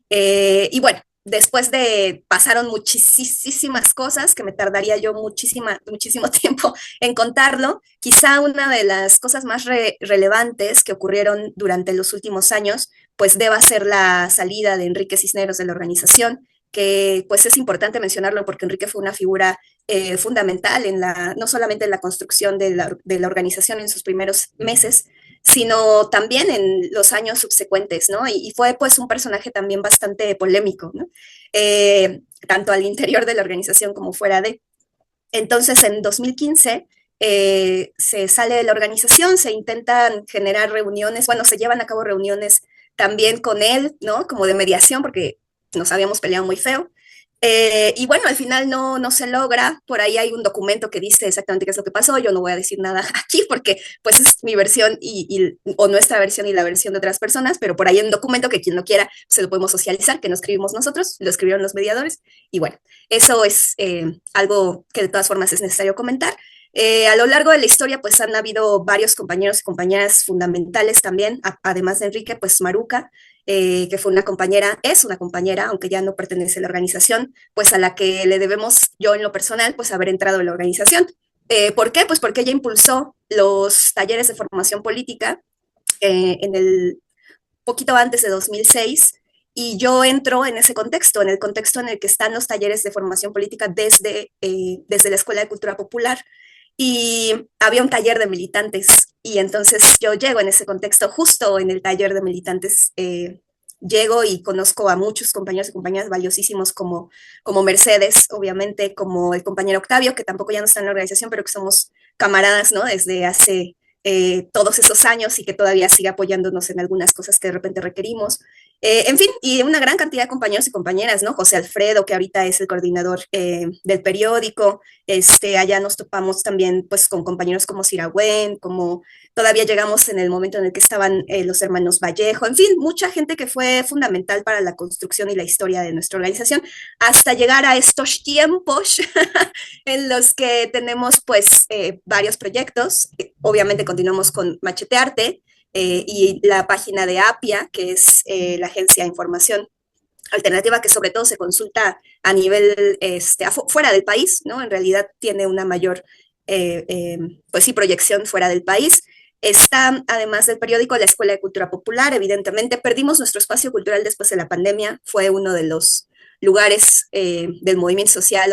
Y bueno, después de pasaron muchísimas cosas que me tardaría yo muchísimo tiempo en contarlo. Quizá una de las cosas más relevantes que ocurrieron durante los últimos años, pues deba ser la salida de Enrique Cisneros de la organización, que pues es importante mencionarlo porque Enrique fue una figura fundamental no solamente en la construcción de la organización en sus primeros meses, sino también en los años subsecuentes, ¿no? Y fue pues un personaje también bastante polémico, ¿no? Tanto al interior de la organización como fuera de. Entonces, en 2015 se sale de la organización, se intentan generar reuniones, bueno, se llevan a cabo reuniones también con él, ¿no? Como de mediación, porque nos habíamos peleado muy feo. Y bueno, al final no se logra. Por ahí hay un documento que dice exactamente qué es lo que pasó. Yo no voy a decir nada aquí porque pues es mi versión o nuestra versión y la versión de otras personas, pero por ahí hay un documento que quien lo quiera se lo podemos socializar, que no escribimos nosotros, lo escribieron los mediadores. Y bueno, eso es algo que de todas formas es necesario comentar. A lo largo de la historia pues han habido varios compañeros y compañeras fundamentales también, además de Enrique, pues Maruca, que fue es una compañera, aunque ya no pertenece a la organización, pues a la que le debemos, yo en lo personal, pues haber entrado en la organización. ¿Por qué? Pues porque ella impulsó los talleres de formación política en el poquito antes de 2006, y yo entro en ese contexto, en el contexto en el que están los talleres de formación política desde la Escuela de Cultura Popular, y había un taller de militantes, y entonces yo llego en ese contexto, justo en el taller de militantes, llego y conozco a muchos compañeros y compañeras valiosísimos como Mercedes, obviamente, como el compañero Octavio, que tampoco ya no está en la organización, pero que somos camaradas, ¿no? Desde hace todos esos años y que todavía sigue apoyándonos en algunas cosas que de repente requerimos. En fin, y una gran cantidad de compañeros y compañeras, ¿no? José Alfredo, que ahorita es el coordinador del periódico, allá nos topamos también pues con compañeros como Siragüen, como todavía llegamos en el momento en el que estaban los hermanos Vallejo, en fin, mucha gente que fue fundamental para la construcción y la historia de nuestra organización, hasta llegar a estos tiempos en los que tenemos pues varios proyectos, obviamente continuamos con Machetearte, y la página de APIA, que es la Agencia de Información Alternativa, que sobre todo se consulta a nivel fuera del país, ¿no? En realidad tiene una mayor, pues sí, proyección fuera del país. Está, además del periódico, la Escuela de Cultura Popular. Evidentemente, perdimos nuestro espacio cultural después de la pandemia. Fue uno de los lugares del movimiento social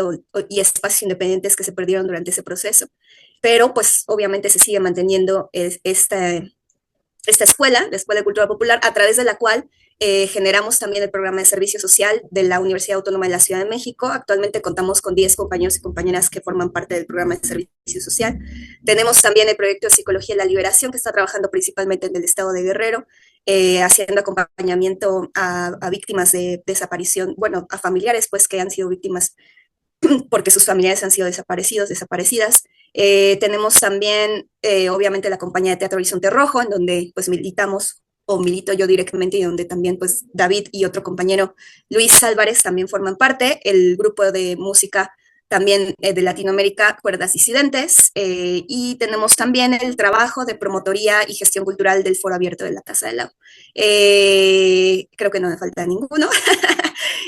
y espacios independientes que se perdieron durante ese proceso. Pero, pues, obviamente se sigue manteniendo esta escuela, la Escuela de Cultura Popular, a través de la cual generamos también el programa de servicio social de la Universidad Autónoma de la Ciudad de México. Actualmente contamos con 10 compañeros y compañeras que forman parte del programa de servicio social. Tenemos también el proyecto de Psicología de la Liberación, que está trabajando principalmente en el estado de Guerrero, haciendo acompañamiento a víctimas de desaparición, bueno, a familiares pues que han sido víctimas porque sus familiares han sido desaparecidos, desaparecidas. Tenemos también, obviamente, la compañía de teatro Horizonte Rojo, en donde pues militamos, o milito yo directamente, y donde también pues David y otro compañero, Luis Álvarez, también forman parte. El grupo de música también de Latinoamérica, Cuerdas Disidentes, y tenemos también el trabajo de promotoría y gestión cultural del Foro Abierto de la Casa del Lago. Creo que no me falta ninguno.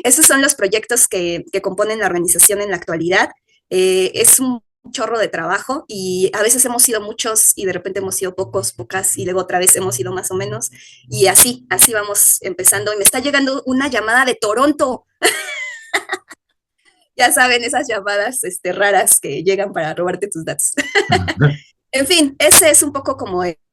Esos son los proyectos que componen la organización en la actualidad. Es un chorro de trabajo y a veces hemos sido muchos y de repente hemos sido pocos, pocas y luego otra vez hemos sido más o menos y así vamos empezando. Y me está llegando una llamada de Toronto. Ya saben, esas llamadas raras que llegan para robarte tus datos. En fin, ese es un poco como el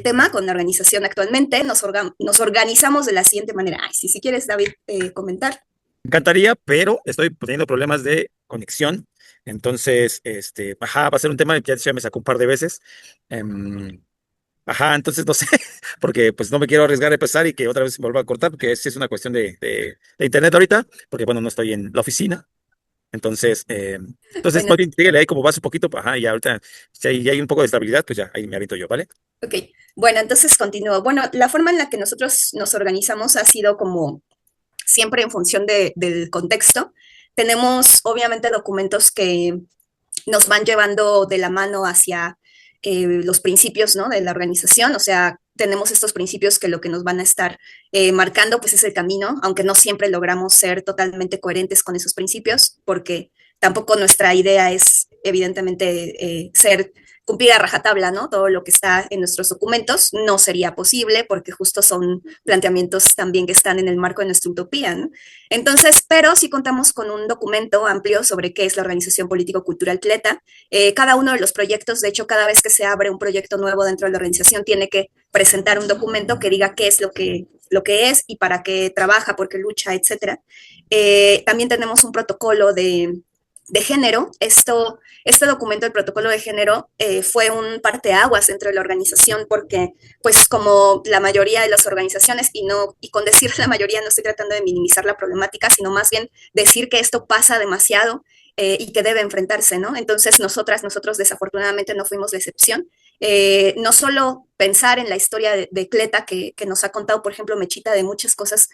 tema con la organización actualmente. Nos organizamos de la siguiente manera. Ay, si quieres, David, comentar. Me encantaría, pero estoy teniendo problemas de conexión. Entonces, va a ser un tema que ya me sacó un par de veces. Entonces no sé, porque pues no me quiero arriesgar a empezar y que otra vez me vuelva a cortar, porque es una cuestión de internet ahorita, porque bueno, no estoy en la oficina. Entonces, Bueno, estoy bien, síguele ahí como vas un poquito, y ahorita, si hay un poco de estabilidad, pues ya, ahí me aviento yo, ¿vale? ok, bueno, entonces continúo. Bueno, la forma en la que nosotros nos organizamos ha sido como siempre en función del contexto. Tenemos obviamente documentos que nos van llevando de la mano hacia los principios, ¿no?, de la organización. O sea, tenemos estos principios que lo que nos van a estar marcando pues es el camino, aunque no siempre logramos ser totalmente coherentes con esos principios, porque tampoco nuestra idea es evidentemente cumplir a rajatabla, ¿no? Todo lo que está en nuestros documentos no sería posible porque justo son planteamientos también que están en el marco de nuestra utopía, ¿no? Entonces, pero sí contamos con un documento amplio sobre qué es la Organización Político-Cultural Tleta. Cada uno de los proyectos, de hecho, cada vez que se abre un proyecto nuevo dentro de la organización, tiene que presentar un documento que diga qué es lo que es y para qué trabaja, por qué lucha, etcétera. También tenemos un protocolo de género. Este documento, el protocolo de género, fue un parteaguas dentro de la organización porque, pues, como la mayoría de las organizaciones, y con decir la mayoría no estoy tratando de minimizar la problemática, sino más bien decir que esto pasa demasiado y que debe enfrentarse, ¿no? Entonces, nosotros desafortunadamente no fuimos la excepción. No solo pensar en la historia de Cleta, que nos ha contado, por ejemplo, Mechita, de muchas cosas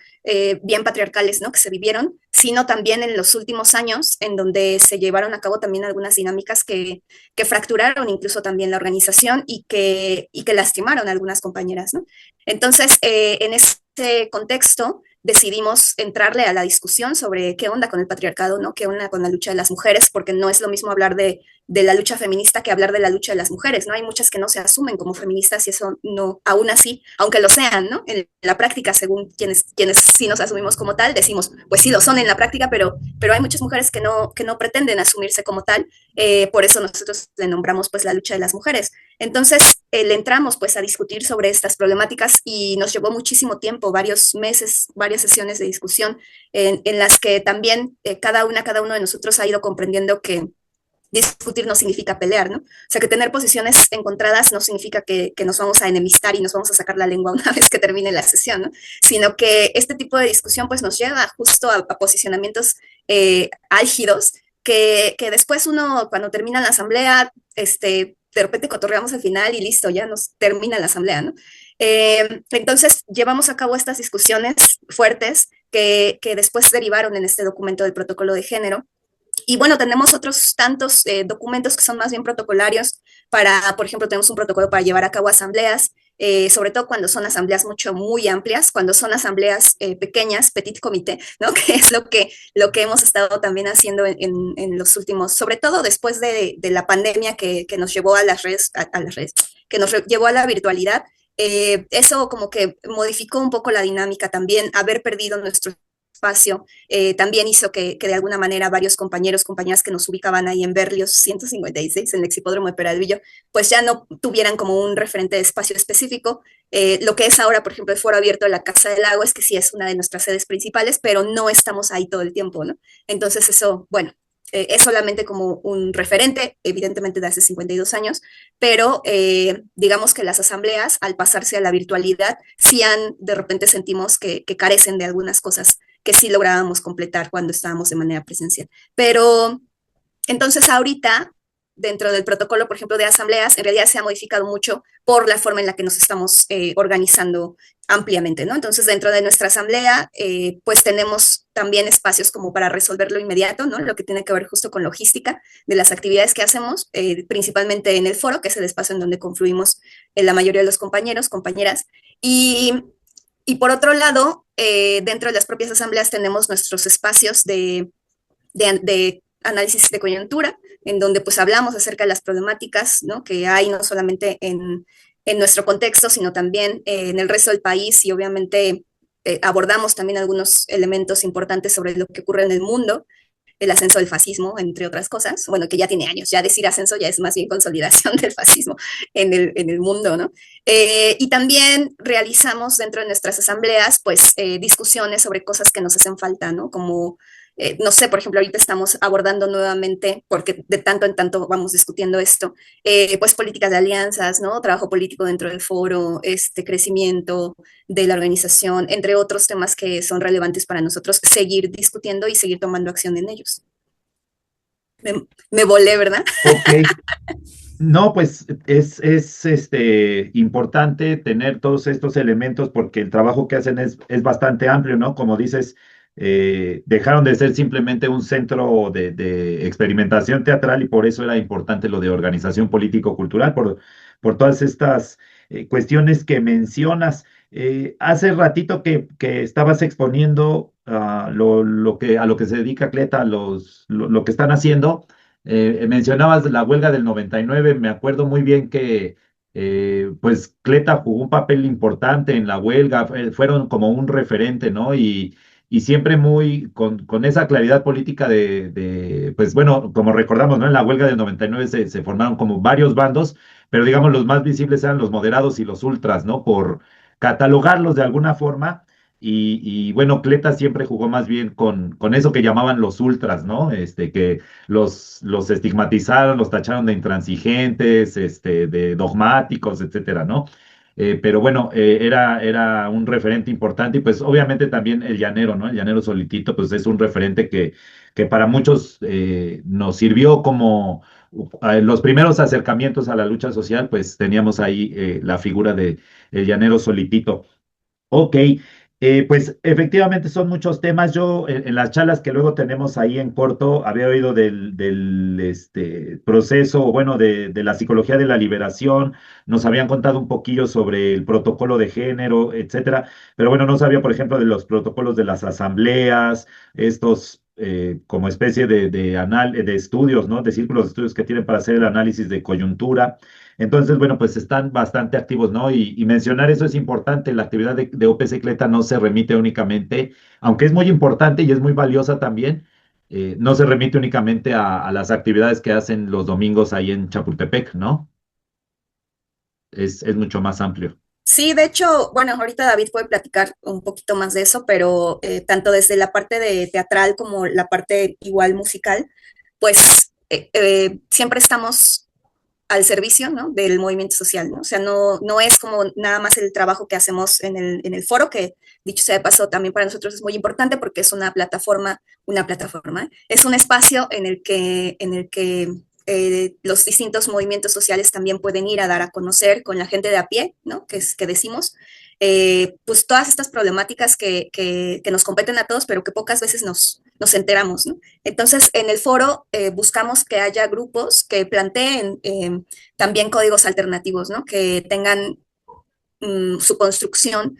bien patriarcales, ¿no?, que se vivieron, sino también en los últimos años, en donde se llevaron a cabo también algunas dinámicas que fracturaron incluso también la organización y que lastimaron a algunas compañeras, ¿no? Entonces, en este contexto, decidimos entrarle a la discusión sobre qué onda con el patriarcado, ¿no? Qué onda con la lucha de las mujeres, porque no es lo mismo hablar de la lucha feminista que hablar de la lucha de las mujeres, ¿no? Hay muchas que no se asumen como feministas y eso no, aún así, aunque lo sean, ¿no? En la práctica, según quienes sí nos asumimos como tal, decimos, pues sí lo son en la práctica, pero hay muchas mujeres que no pretenden asumirse como tal, por eso nosotros le nombramos pues la lucha de las mujeres. Entonces, le entramos pues a discutir sobre estas problemáticas y nos llevó muchísimo tiempo, varios meses, varias sesiones de discusión en las que también cada uno de nosotros ha ido comprendiendo que discutir no significa pelear, ¿no? O sea, que tener posiciones encontradas no significa que nos vamos a enemistar y nos vamos a sacar la lengua una vez que termine la sesión, ¿no? Sino que este tipo de discusión pues nos lleva justo a posicionamientos álgidos que después uno, cuando termina la asamblea, de repente cotorreamos al final y listo, ya nos termina la asamblea, ¿no? Entonces, llevamos a cabo estas discusiones fuertes que después derivaron en este documento del protocolo de género. Y bueno, tenemos otros tantos documentos que son más bien protocolarios por ejemplo, tenemos un protocolo para llevar a cabo asambleas, sobre todo cuando son asambleas muy amplias, cuando son asambleas pequeñas, petit comité, ¿no? Que es lo que hemos estado también haciendo en los últimos, sobre todo después de la pandemia que nos llevó a las redes, que nos llevó a la virtualidad. Eso como que modificó un poco la dinámica también, haber perdido nuestro espacio, también hizo que de alguna manera varios compañeros, compañeras que nos ubicaban ahí en Berlioz 156, en el Exhipódromo de Peralvillo, pues ya no tuvieran como un referente de espacio específico. Lo que es ahora, por ejemplo, el Foro Abierto de la Casa del Lago es que sí es una de nuestras sedes principales, pero no estamos ahí todo el tiempo, ¿no? Entonces eso, bueno, es solamente como un referente, evidentemente de hace 52 años, pero digamos que las asambleas, al pasarse a la virtualidad, de repente sentimos que carecen de algunas cosas que sí lográbamos completar cuando estábamos de manera presencial. Pero entonces ahorita, dentro del protocolo, por ejemplo, de asambleas, en realidad se ha modificado mucho por la forma en la que nos estamos organizando ampliamente, ¿no? Entonces, dentro de nuestra asamblea, pues tenemos también espacios como para resolver lo inmediato, ¿no? Lo que tiene que ver justo con logística de las actividades que hacemos, principalmente en el foro, que es el espacio en donde confluimos la mayoría de los compañeros, compañeras, y por otro lado, dentro de las propias asambleas tenemos nuestros espacios de análisis de coyuntura, en donde pues hablamos acerca de las problemáticas, ¿no? Que hay no solamente en nuestro contexto, sino también en el resto del país, y obviamente abordamos también algunos elementos importantes sobre lo que ocurre en el mundo, el ascenso del fascismo, entre otras cosas, bueno, que ya tiene años, ya decir ascenso ya es más bien consolidación del fascismo en el mundo, ¿no? Y también realizamos dentro de nuestras asambleas, pues, discusiones sobre cosas que nos hacen falta, ¿no? Como, no sé, por ejemplo, ahorita estamos abordando nuevamente, porque de tanto en tanto vamos discutiendo esto, pues políticas de alianzas, ¿no? Trabajo político dentro del foro, crecimiento de la organización, entre otros temas que son relevantes para nosotros, seguir discutiendo y seguir tomando acción en ellos. Me volé, ¿verdad? Ok. No, pues es importante tener todos estos elementos porque el trabajo que hacen es bastante amplio, ¿no? Como dices, dejaron de ser simplemente un centro de experimentación teatral y por eso era importante lo de organización político-cultural, por todas estas cuestiones que mencionas. Hace ratito que estabas exponiendo a lo que se dedica Cleta, lo que están haciendo. Mencionabas la huelga del 99, me acuerdo muy bien que pues Cleta jugó un papel importante en la huelga, fueron como un referente, ¿no? Y siempre muy con esa claridad política pues bueno, como recordamos, ¿no? En la huelga del 99 se formaron como varios bandos, pero digamos los más visibles eran los moderados y los ultras, ¿no? Por catalogarlos de alguna forma. Y bueno, Cleta siempre jugó más bien con eso que llamaban los ultras, ¿no? Que los estigmatizaron, los tacharon de intransigentes, de dogmáticos, etcétera, ¿no? Pero bueno, era un referente importante y pues obviamente también el llanero, ¿no? El llanero Solitito, pues es un referente que para muchos nos sirvió como los primeros acercamientos a la lucha social, pues teníamos ahí la figura de el llanero Solitito. Ok, pues efectivamente son muchos temas. Yo en las charlas que luego tenemos ahí en corto había oído del proceso, bueno, de la psicología de la liberación, nos habían contado un poquillo sobre el protocolo de género, etcétera, pero bueno, no sabía, por ejemplo, de los protocolos de las asambleas, estos como especie de estudios, ¿no? De círculos de estudios que tienen para hacer el análisis de coyuntura. Entonces, bueno, pues están bastante activos, ¿no? Y mencionar eso es importante. La actividad de OPC Cleta no se remite únicamente, aunque es muy importante y es muy valiosa también, no se remite únicamente a las actividades que hacen los domingos ahí en Chapultepec, ¿no? Es mucho más amplio. Sí, de hecho, bueno, ahorita David puede platicar un poquito más de eso, pero tanto desde la parte de teatral como la parte igual musical, pues siempre estamos al servicio, ¿no?, del movimiento social, ¿no? O sea, no es como nada más el trabajo que hacemos en el foro, que dicho sea de paso, también para nosotros es muy importante porque es una plataforma, es un espacio en el que los distintos movimientos sociales también pueden ir a dar a conocer con la gente de a pie, ¿no?, que decimos, pues todas estas problemáticas que nos competen a todos, pero que pocas veces nos enteramos, ¿no? Entonces, en el foro buscamos que haya grupos que planteen también códigos alternativos, ¿no?, que tengan su construcción,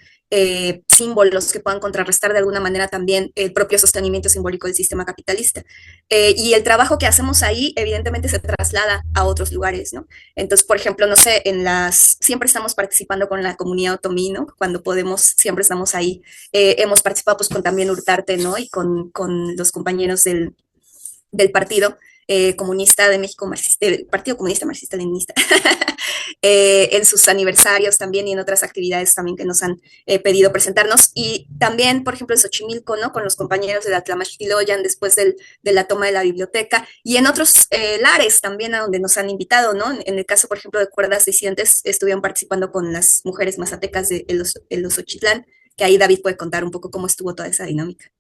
símbolos que puedan contrarrestar de alguna manera también el propio sostenimiento simbólico del sistema capitalista. Y el trabajo que hacemos ahí, evidentemente, se traslada a otros lugares, ¿no? Entonces, por ejemplo, no sé, siempre estamos participando con la comunidad otomí, ¿no? Cuando podemos, siempre estamos ahí. Hemos participado pues con también Urtarte, ¿no? Y con los compañeros del Partido Comunista de México, del Partido Comunista Marxista-Leninista, en sus aniversarios también y en otras actividades también que nos han pedido presentarnos. Y también, por ejemplo, en Xochimilco, ¿no?, con los compañeros de la Tlamachtiloyan después de la toma de la biblioteca, y en otros lares también a donde nos han invitado, ¿no? En el caso, por ejemplo, de Cuerdas Disidentes, estuvieron participando con las mujeres mazatecas de el Osochitlán, que ahí David puede contar un poco cómo estuvo toda esa dinámica.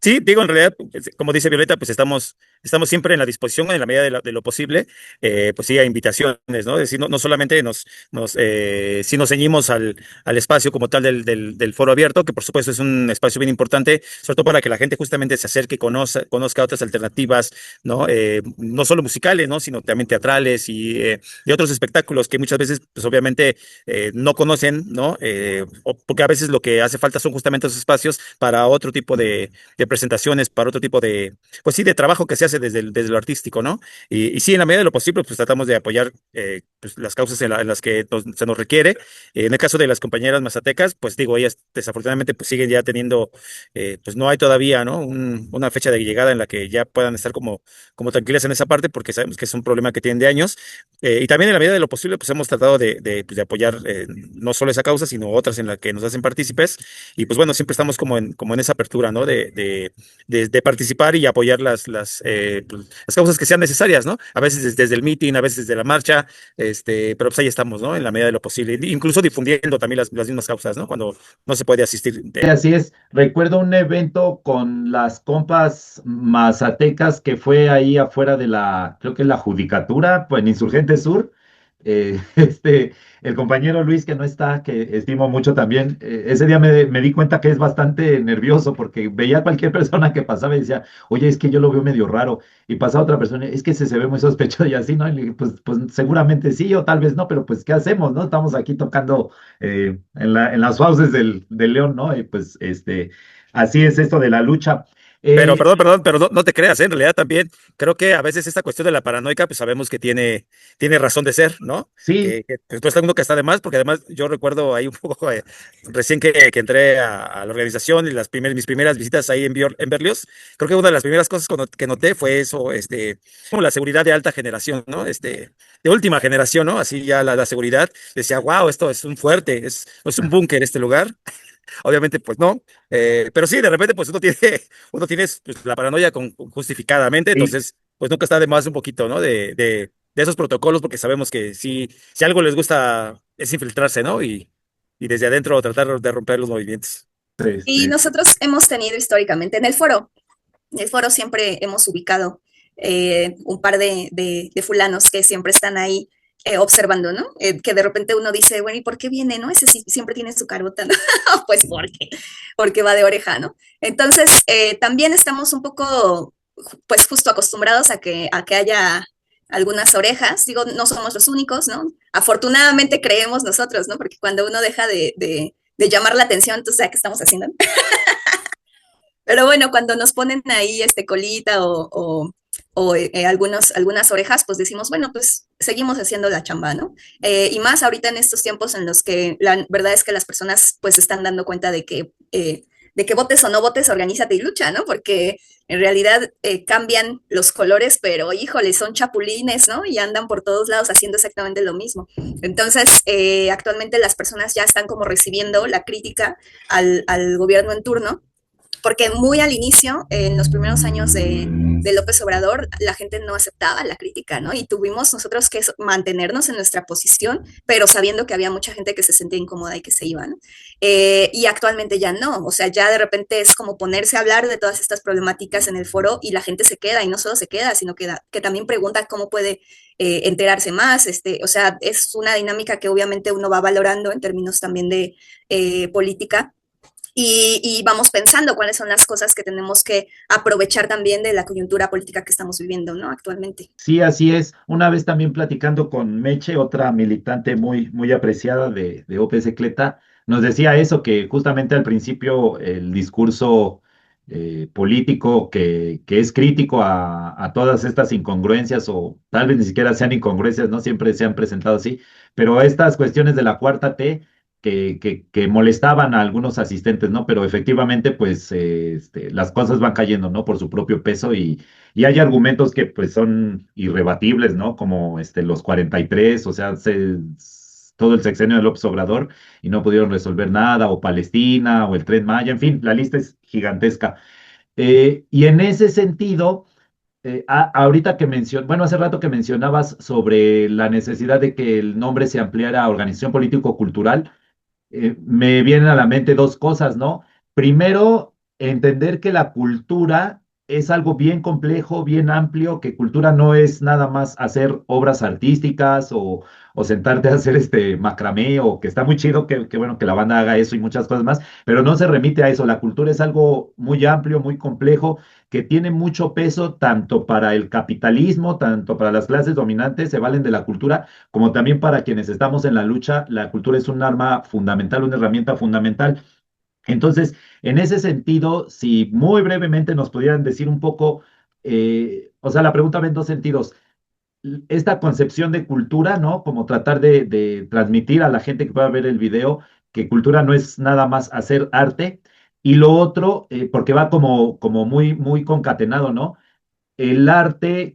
Sí, digo, en realidad, como dice Violeta, pues estamos siempre en la disposición, en la medida de lo posible, pues sí, a invitaciones, ¿no? Es decir, no solamente si nos ceñimos al espacio como tal del foro abierto, que por supuesto es un espacio bien importante, sobre todo para que la gente justamente se acerque, conozca otras alternativas, ¿no? No solo musicales, ¿no?, sino también teatrales y otros espectáculos que muchas veces, pues obviamente, no conocen, ¿no? Porque a veces lo que hace falta son justamente esos espacios para otro tipo de presentaciones, para otro tipo de, pues sí, de trabajo que se hace desde lo artístico, ¿no? Y sí, en la medida de lo posible, pues tratamos de apoyar pues, las causas en las que se nos requiere. En el caso de las compañeras mazatecas, pues digo, ellas desafortunadamente pues siguen ya teniendo, pues no hay todavía, ¿no?, una fecha de llegada en la que ya puedan estar como tranquilas en esa parte, porque sabemos que es un problema que tienen de años. Y también en la medida de lo posible, pues hemos tratado pues, de apoyar no solo esa causa, sino otras en las que nos hacen partícipes. Y pues bueno, siempre estamos como en esa apertura, ¿no?, de participar y apoyar pues, las causas que sean necesarias, ¿no? A veces desde el meeting, a veces desde la marcha, pero pues ahí estamos, ¿no?, en la medida de lo posible, incluso difundiendo también las mismas causas, ¿no?, cuando no se puede asistir. Así es. Recuerdo un evento con las compas mazatecas que fue ahí afuera de creo que es la Judicatura, pues en Insurgente Sur. El compañero Luis, que no está, que estimo mucho también, ese día me di cuenta que es bastante nervioso porque veía a cualquier persona que pasaba y decía, oye, es que yo lo veo medio raro, y pasaba otra persona, es que se ve muy sospechoso y así, ¿no? Y le dije, pues seguramente sí, o tal vez no, pero pues, ¿qué hacemos, no? Estamos aquí tocando en las fauces del León, ¿no? Y pues, así es esto de la lucha. Pero perdón, pero no te creas, en realidad también creo que a veces esta cuestión de la paranoica, pues sabemos que tiene razón de ser, ¿no? Sí. Que después está uno que está de más, porque además yo recuerdo ahí un poco, recién que entré a la organización y mis primeras visitas ahí en Berlioz, creo que una de las primeras cosas que noté fue eso, como la seguridad de alta generación, ¿no? De última generación, ¿no? Así ya la seguridad, decía, wow, esto es un fuerte, es un búnker este lugar. Obviamente, pues no, pero sí, de repente, pues uno tiene pues, la paranoia justificadamente, entonces, pues nunca está de más un poquito, ¿no? De esos protocolos, porque sabemos que si algo les gusta es infiltrarse, ¿no? Y desde adentro tratar de romper los movimientos. Y nosotros hemos tenido históricamente en el foro siempre hemos ubicado un par de fulanos que siempre están ahí observando, ¿no? Que de repente uno dice, bueno, ¿y por qué viene, no? Ese sí, siempre tiene su carota, ¿no? Pues porque va de oreja, ¿no? Entonces, también estamos un poco, pues justo acostumbrados a que haya algunas orejas, digo, no somos los únicos, ¿no? Afortunadamente creemos nosotros, ¿no? Porque cuando uno deja de llamar la atención, entonces, ¿qué estamos haciendo? Pero bueno, cuando nos ponen ahí colita o algunas orejas, pues decimos, bueno, pues seguimos haciendo la chamba, ¿no? Y más ahorita en estos tiempos en los que la verdad es que las personas pues se están dando cuenta de que votes o no votes, organízate y lucha, ¿no? Porque en realidad cambian los colores, pero híjole, son chapulines, ¿no? Y andan por todos lados haciendo exactamente lo mismo. Entonces, actualmente las personas ya están como recibiendo la crítica al gobierno en turno, porque muy al inicio, en los primeros años de de López Obrador, la gente no aceptaba la crítica, ¿no? Y tuvimos nosotros que mantenernos en nuestra posición, pero sabiendo que había mucha gente que se sentía incómoda y que se iba, ¿no? Y actualmente ya no, o sea, ya de repente es como ponerse a hablar de todas estas problemáticas en el foro y la gente se queda, y no solo se queda, sino que también pregunta cómo puede enterarse más, o sea, es una dinámica que obviamente uno va valorando en términos también de política. Y vamos pensando cuáles son las cosas que tenemos que aprovechar también de la coyuntura política que estamos viviendo, ¿no? Actualmente. Sí, así es. Una vez también platicando con Meche, otra militante muy apreciada de OPS Cleta, nos decía eso, que justamente al principio el discurso político que es crítico a todas estas incongruencias, o tal vez ni siquiera sean incongruencias, no siempre se han presentado así, pero estas cuestiones de la cuarta T que molestaban a algunos asistentes, ¿no? Pero efectivamente, pues las cosas van cayendo, ¿no? Por su propio peso, y hay argumentos que pues son irrebatibles, ¿no? Como los 43, o sea, todo el sexenio de López Obrador y no pudieron resolver nada, o Palestina, o el Tren Maya, en fin, la lista es gigantesca. Y en ese sentido, ahorita que bueno, hace rato que mencionabas sobre la necesidad de que el nombre se ampliara a organización político-cultural, me vienen a la mente dos cosas, ¿no? Primero, entender que la cultura es algo bien complejo, bien amplio, que cultura no es nada más hacer obras artísticas, o sentarte a hacer macramé, o que está muy chido que bueno que la banda haga eso y muchas cosas más, pero no se remite a eso. La cultura es algo muy amplio, muy complejo, que tiene mucho peso tanto para el capitalismo, tanto para las clases dominantes, se valen de la cultura, como también para quienes estamos en la lucha. La cultura es un arma fundamental, una herramienta fundamental. Entonces, en ese sentido, si muy brevemente nos pudieran decir un poco, o sea, la pregunta va en dos sentidos. Esta concepción de cultura, ¿no? Como tratar de transmitir a la gente que pueda ver el video que cultura no es nada más hacer arte. Y lo otro, porque va como muy concatenado, ¿no? El arte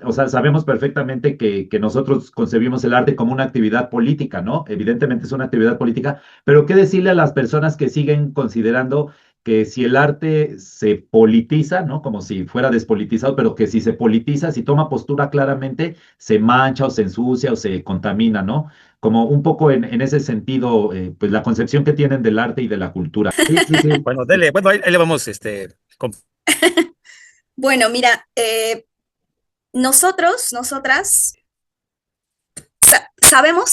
o sea, sabemos perfectamente que nosotros concebimos el arte como una actividad política, ¿no? Evidentemente es una actividad política, pero ¿qué decirle a las personas que siguen considerando que si el arte se politiza, ¿no? Como si fuera despolitizado, pero que si se politiza, si toma postura claramente, se mancha o se ensucia o se contamina, ¿no? Como un poco en ese sentido, pues la concepción que tienen del arte y de la cultura. Sí, sí, sí. Bueno, dele, bueno, ahí le vamos, Bueno, mira, nosotras sabemos,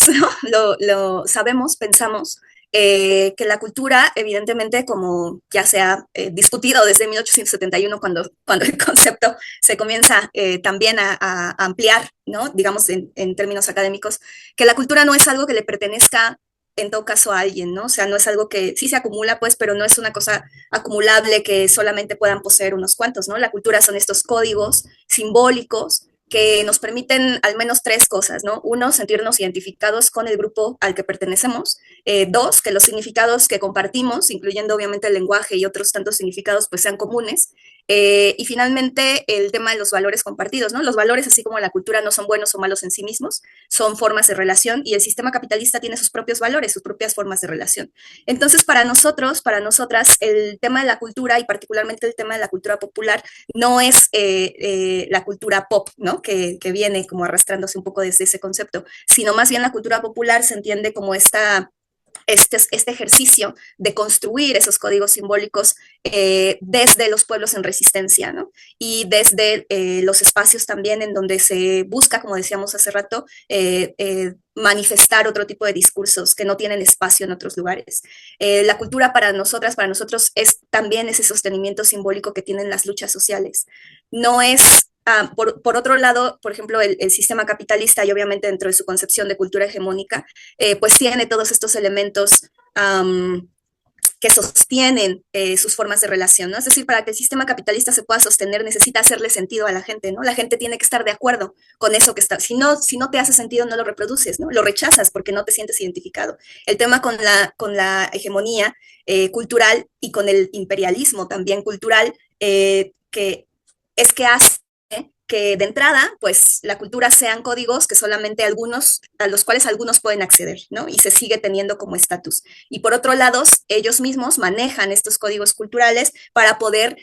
¿no? Lo sabemos, pensamos que la cultura, evidentemente, como ya se ha discutido desde 1871, cuando el concepto se comienza también a ampliar, ¿no? Digamos, en términos académicos, que la cultura no es algo que le pertenezca en todo caso a alguien, ¿no? O sea, no es algo que sí se acumula, pues, pero no es una cosa acumulable que solamente puedan poseer unos cuantos, ¿no? La cultura son estos códigos simbólicos que nos permiten al menos tres cosas, ¿no? Uno, sentirnos identificados con el grupo al que pertenecemos. Dos, que los significados que compartimos, incluyendo obviamente el lenguaje y otros tantos significados, pues sean comunes. Y finalmente, el tema de los valores compartidos, ¿no? Los valores, así como la cultura, no son buenos o malos en sí mismos, son formas de relación, y el sistema capitalista tiene sus propios valores, sus propias formas de relación. Entonces, para nosotros, para nosotras, el tema de la cultura, y particularmente el tema de la cultura popular, no es la cultura pop, ¿no? Que viene como arrastrándose un poco desde ese concepto, sino más bien la cultura popular se entiende como este ejercicio de construir esos códigos simbólicos desde los pueblos en resistencia, ¿no? Y desde los espacios también en donde se busca, como decíamos hace rato, manifestar otro tipo de discursos que no tienen espacio en otros lugares. La cultura para nosotros es también ese sostenimiento simbólico que tienen las luchas sociales. No es por otro lado, por ejemplo, el sistema capitalista, y obviamente dentro de su concepción de cultura hegemónica, pues tiene todos estos elementos que sostienen sus formas de relación, ¿no? Es decir, para que el sistema capitalista se pueda sostener, necesita hacerle sentido a la gente, ¿no? La gente tiene que estar de acuerdo con eso que está. Si no te hace sentido, no lo reproduces, ¿no? Lo rechazas porque no te sientes identificado. El tema con la hegemonía cultural y con el imperialismo también cultural, que es que hace que de entrada, pues la cultura sean códigos que solamente a los cuales algunos pueden acceder, ¿no? Y se sigue teniendo como estatus. Y por otro lado, ellos mismos manejan estos códigos culturales para poder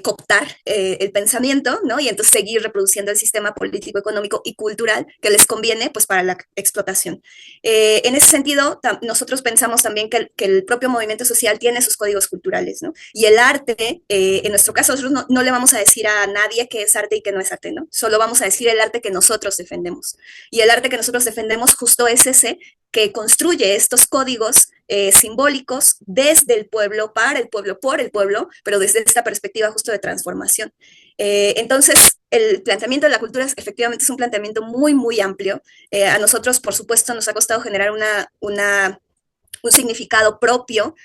cooptar el pensamiento, ¿no? Y entonces seguir reproduciendo el sistema político, económico y cultural que les conviene, pues, para la explotación. En ese sentido, nosotros pensamos también que el propio movimiento social tiene sus códigos culturales, ¿no? Y el arte, en nuestro caso, nosotros no le vamos a decir a nadie qué es arte y qué no es arte, ¿no? Solo vamos a decir el arte que nosotros defendemos. Y el arte que nosotros defendemos justo es ese que construye estos códigos simbólicos desde el pueblo, para el pueblo, por el pueblo, pero desde esta perspectiva justo de transformación. Entonces, el planteamiento de la cultura efectivamente es un planteamiento muy, muy amplio. A nosotros, por supuesto, nos ha costado generar un significado propio,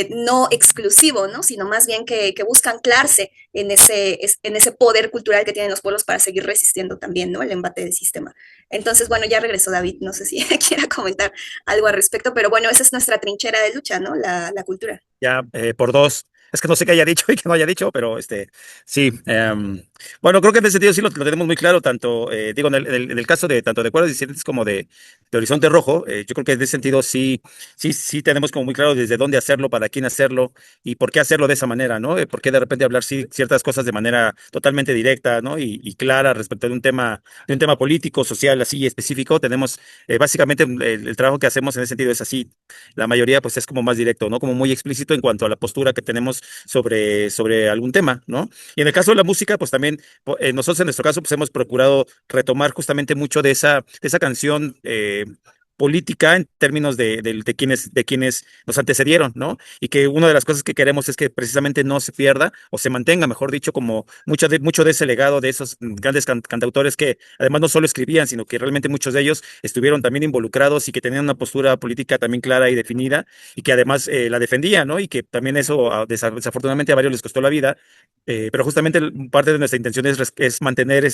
no exclusivo, ¿no? Sino más bien que busca anclarse en ese poder cultural que tienen los pueblos para seguir resistiendo también, ¿no? El embate del sistema. Entonces, bueno, ya regresó David, no sé si quiera comentar algo al respecto, pero bueno, esa es nuestra trinchera de lucha, ¿no? La cultura. Ya por dos. Es que no sé qué haya dicho y qué no haya dicho, pero sí. Bueno, creo que en ese sentido sí lo tenemos muy claro, tanto, digo, en el caso de tanto de Cuerdas Disidentes como de Horizonte Rojo, yo creo que en ese sentido sí tenemos como muy claro desde dónde hacerlo, para quién hacerlo y por qué hacerlo de esa manera, ¿no? Por qué de repente hablar ciertas cosas de manera totalmente directa, ¿no? Y clara respecto de un tema político, social, así específico. Tenemos, básicamente, el trabajo que hacemos en ese sentido es así. La mayoría, pues, es como más directo, ¿no? Como muy explícito en cuanto a la postura que tenemos sobre algún tema, ¿no? Y en el caso de la música, pues también nosotros en nuestro caso, pues hemos procurado retomar justamente mucho de esa canción política en términos de quienes nos antecedieron, ¿no? Y que una de las cosas que queremos es que precisamente no se pierda o se mantenga, mejor dicho, como mucho de ese legado de esos grandes cantautores que además no solo escribían, sino que realmente muchos de ellos estuvieron también involucrados y que tenían una postura política también clara y definida y que además la defendían, ¿no? Y que también eso desafortunadamente a varios les costó la vida, pero justamente parte de nuestra intención es mantener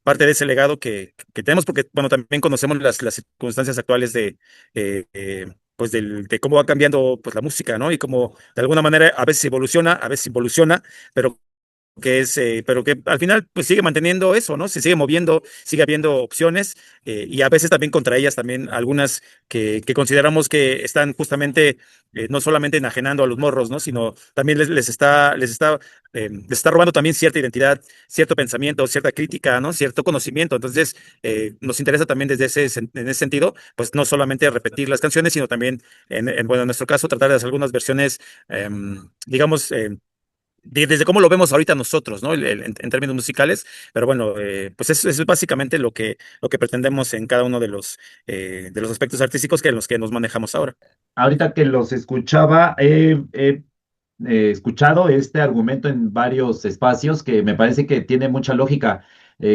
parte de ese legado que tenemos, porque, bueno, también conocemos las circunstancias actuales pues de cómo va cambiando pues la música, ¿no? Y cómo de alguna manera a veces evoluciona, pero pero que al final pues sigue manteniendo eso, ¿no? Se sigue moviendo, sigue habiendo opciones y a veces también contra ellas también algunas que consideramos que están justamente no solamente enajenando a los morros, ¿no? Sino también les está robando también cierta identidad, cierto pensamiento, cierta crítica, ¿no? Cierto conocimiento. Entonces, nos interesa también en ese sentido, pues no solamente repetir las canciones, sino también, bueno, en nuestro caso, tratar de hacer algunas versiones, digamos, desde cómo lo vemos ahorita nosotros, ¿no? En términos musicales, pero bueno, pues eso es básicamente lo que pretendemos en cada uno de los aspectos artísticos en los que nos manejamos ahora. Ahorita que los escuchaba, escuchado este argumento en varios espacios que me parece que tiene mucha lógica.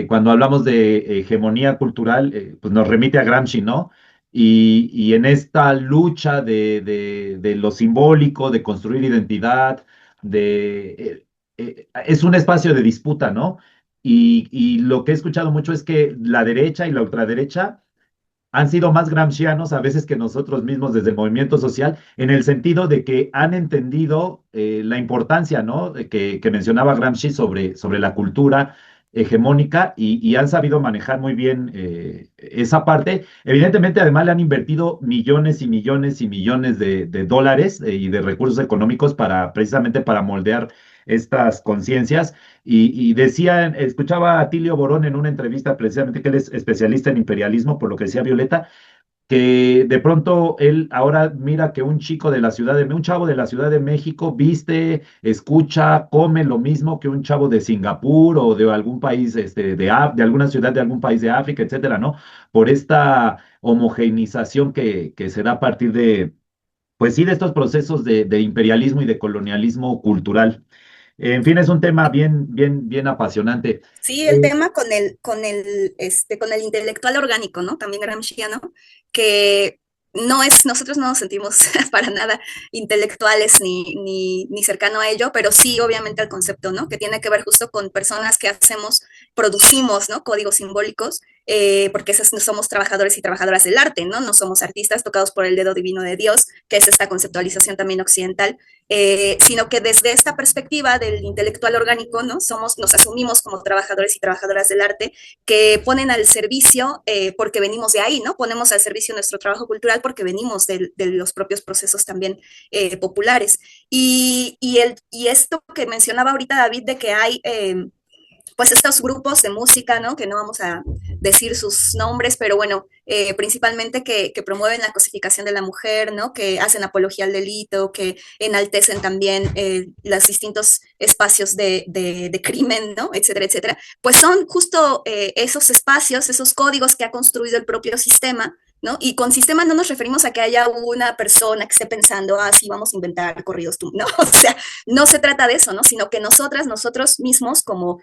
Cuando hablamos de hegemonía cultural, pues nos remite a Gramsci, ¿no? Y en esta lucha de lo simbólico, de construir identidad, es un espacio de disputa, ¿no? Y lo que he escuchado mucho es que la derecha y la ultraderecha han sido más gramscianos a veces que nosotros mismos desde el movimiento social, en el sentido de que han entendido la importancia, ¿no? Que mencionaba Gramsci sobre la cultura hegemónica y han sabido manejar muy bien esa parte. Evidentemente, además le han invertido millones y millones y millones de dólares y de recursos económicos precisamente para moldear estas conciencias. Y decía, escuchaba a Tilio Borón en una entrevista precisamente que él es especialista en imperialismo, por lo que decía Violeta, que de pronto él ahora mira que un chavo de la Ciudad de México viste, escucha, come lo mismo que un chavo de Singapur o de algún país, de alguna ciudad de algún país de África, etcétera, ¿no? Por esta homogeneización que se da a partir pues sí, de estos procesos de imperialismo y de colonialismo cultural. En fin, es un tema bien apasionante. Sí, el tema con el intelectual orgánico, ¿no? También gramsciano, que nosotros no nos sentimos para nada intelectuales ni cercano a ello, pero sí, obviamente, al concepto, ¿no? Que tiene que ver justo con personas que producimos, ¿no? Códigos simbólicos porque esas no somos trabajadores y trabajadoras del arte, ¿no? No somos artistas tocados por el dedo divino de Dios, que es esta conceptualización también occidental, sino que desde esta perspectiva del intelectual orgánico, ¿no? Nos asumimos como trabajadores y trabajadoras del arte que ponen al servicio, porque venimos de ahí, ¿no? Ponemos al servicio nuestro trabajo cultural porque venimos de los propios procesos también populares. Y esto que mencionaba ahorita David, de que hay pues estos grupos de música, ¿no? Que no vamos a decir sus nombres, pero bueno, principalmente que promueven la cosificación de la mujer, ¿no? Que hacen apología al delito, que enaltecen también los distintos espacios de crimen, ¿no? Etcétera, etcétera. Pues son justo esos espacios, esos códigos que ha construido el propio sistema, ¿no? Y con sistema no nos referimos a que haya una persona que esté pensando, ah, sí, vamos a inventar corridos, tú, ¿no? O sea, no se trata de eso, ¿no? Sino que nosotros mismos como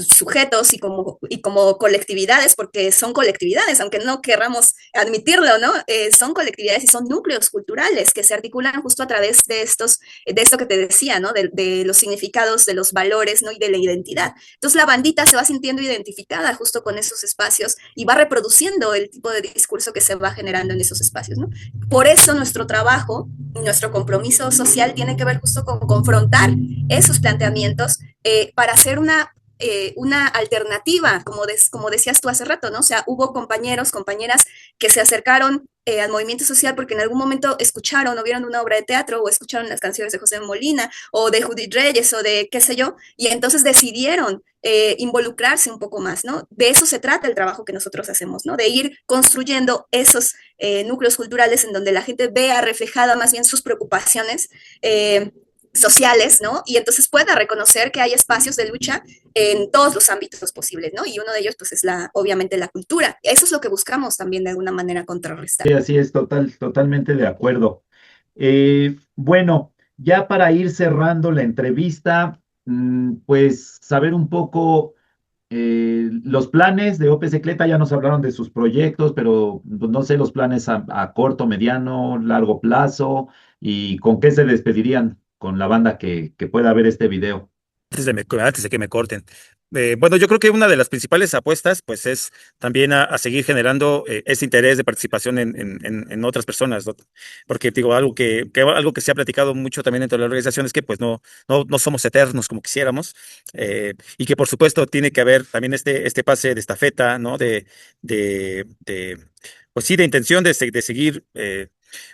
sujetos y como colectividades, porque son colectividades, aunque no querramos admitirlo, ¿no? Son colectividades y son núcleos culturales que se articulan justo a través de esto que te decía, ¿no? De los significados, de los valores, ¿no? Y de la identidad. Entonces la bandita se va sintiendo identificada justo con esos espacios y va reproduciendo el tipo de discurso que se va generando en esos espacios, ¿no? Por eso nuestro trabajo, nuestro compromiso social tiene que ver justo con confrontar esos planteamientos para hacer una alternativa, como decías tú hace rato, ¿no? O sea, hubo compañeros, compañeras que se acercaron al movimiento social porque en algún momento escucharon o vieron una obra de teatro o escucharon las canciones de José Molina o de Judith Reyes o de qué sé yo, y entonces decidieron involucrarse un poco más, ¿no? De eso se trata el trabajo que nosotros hacemos, ¿no? De ir construyendo esos núcleos culturales en donde la gente vea reflejada más bien sus preocupaciones sociales, ¿no? Y entonces pueda reconocer que hay espacios de lucha en todos los ámbitos posibles, ¿no? Y uno de ellos, pues, es obviamente la cultura. Eso es lo que buscamos también de alguna manera contrarrestar. Sí, así es, totalmente de acuerdo. Bueno, ya para ir cerrando la entrevista, pues saber un poco los planes de OP Secleta. Ya nos hablaron de sus proyectos, pero pues, no sé los planes a corto, mediano, largo plazo, y con qué se despedirían con la banda que pueda ver este video. Antes de que me corten. Bueno, yo creo que una de las principales apuestas, pues, es también a seguir generando ese interés de participación en otras personas, ¿no? Porque digo, algo que se ha platicado mucho también entre las organizaciones, que pues no somos eternos como quisiéramos, y que por supuesto tiene que haber también este pase de estafeta, ¿no? Pues sí, de intención de seguir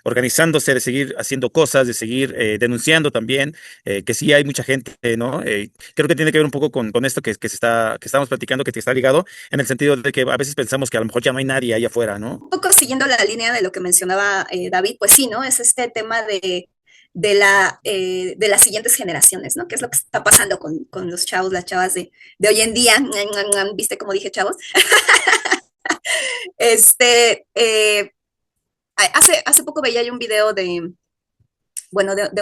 organizándose, de seguir haciendo cosas, de seguir denunciando también, que sí hay mucha gente, ¿no? Creo que tiene que ver un poco con esto que estamos platicando, que está ligado, en el sentido de que a veces pensamos que a lo mejor ya no hay nadie allá afuera, ¿no? Un poco siguiendo la línea de lo que mencionaba David, pues sí, ¿no? Es este tema de las siguientes generaciones, ¿no? ¿Qué es lo que está pasando con los chavos, las chavas de hoy en día? ¿Viste cómo dije chavos? Hace poco veía yo un video de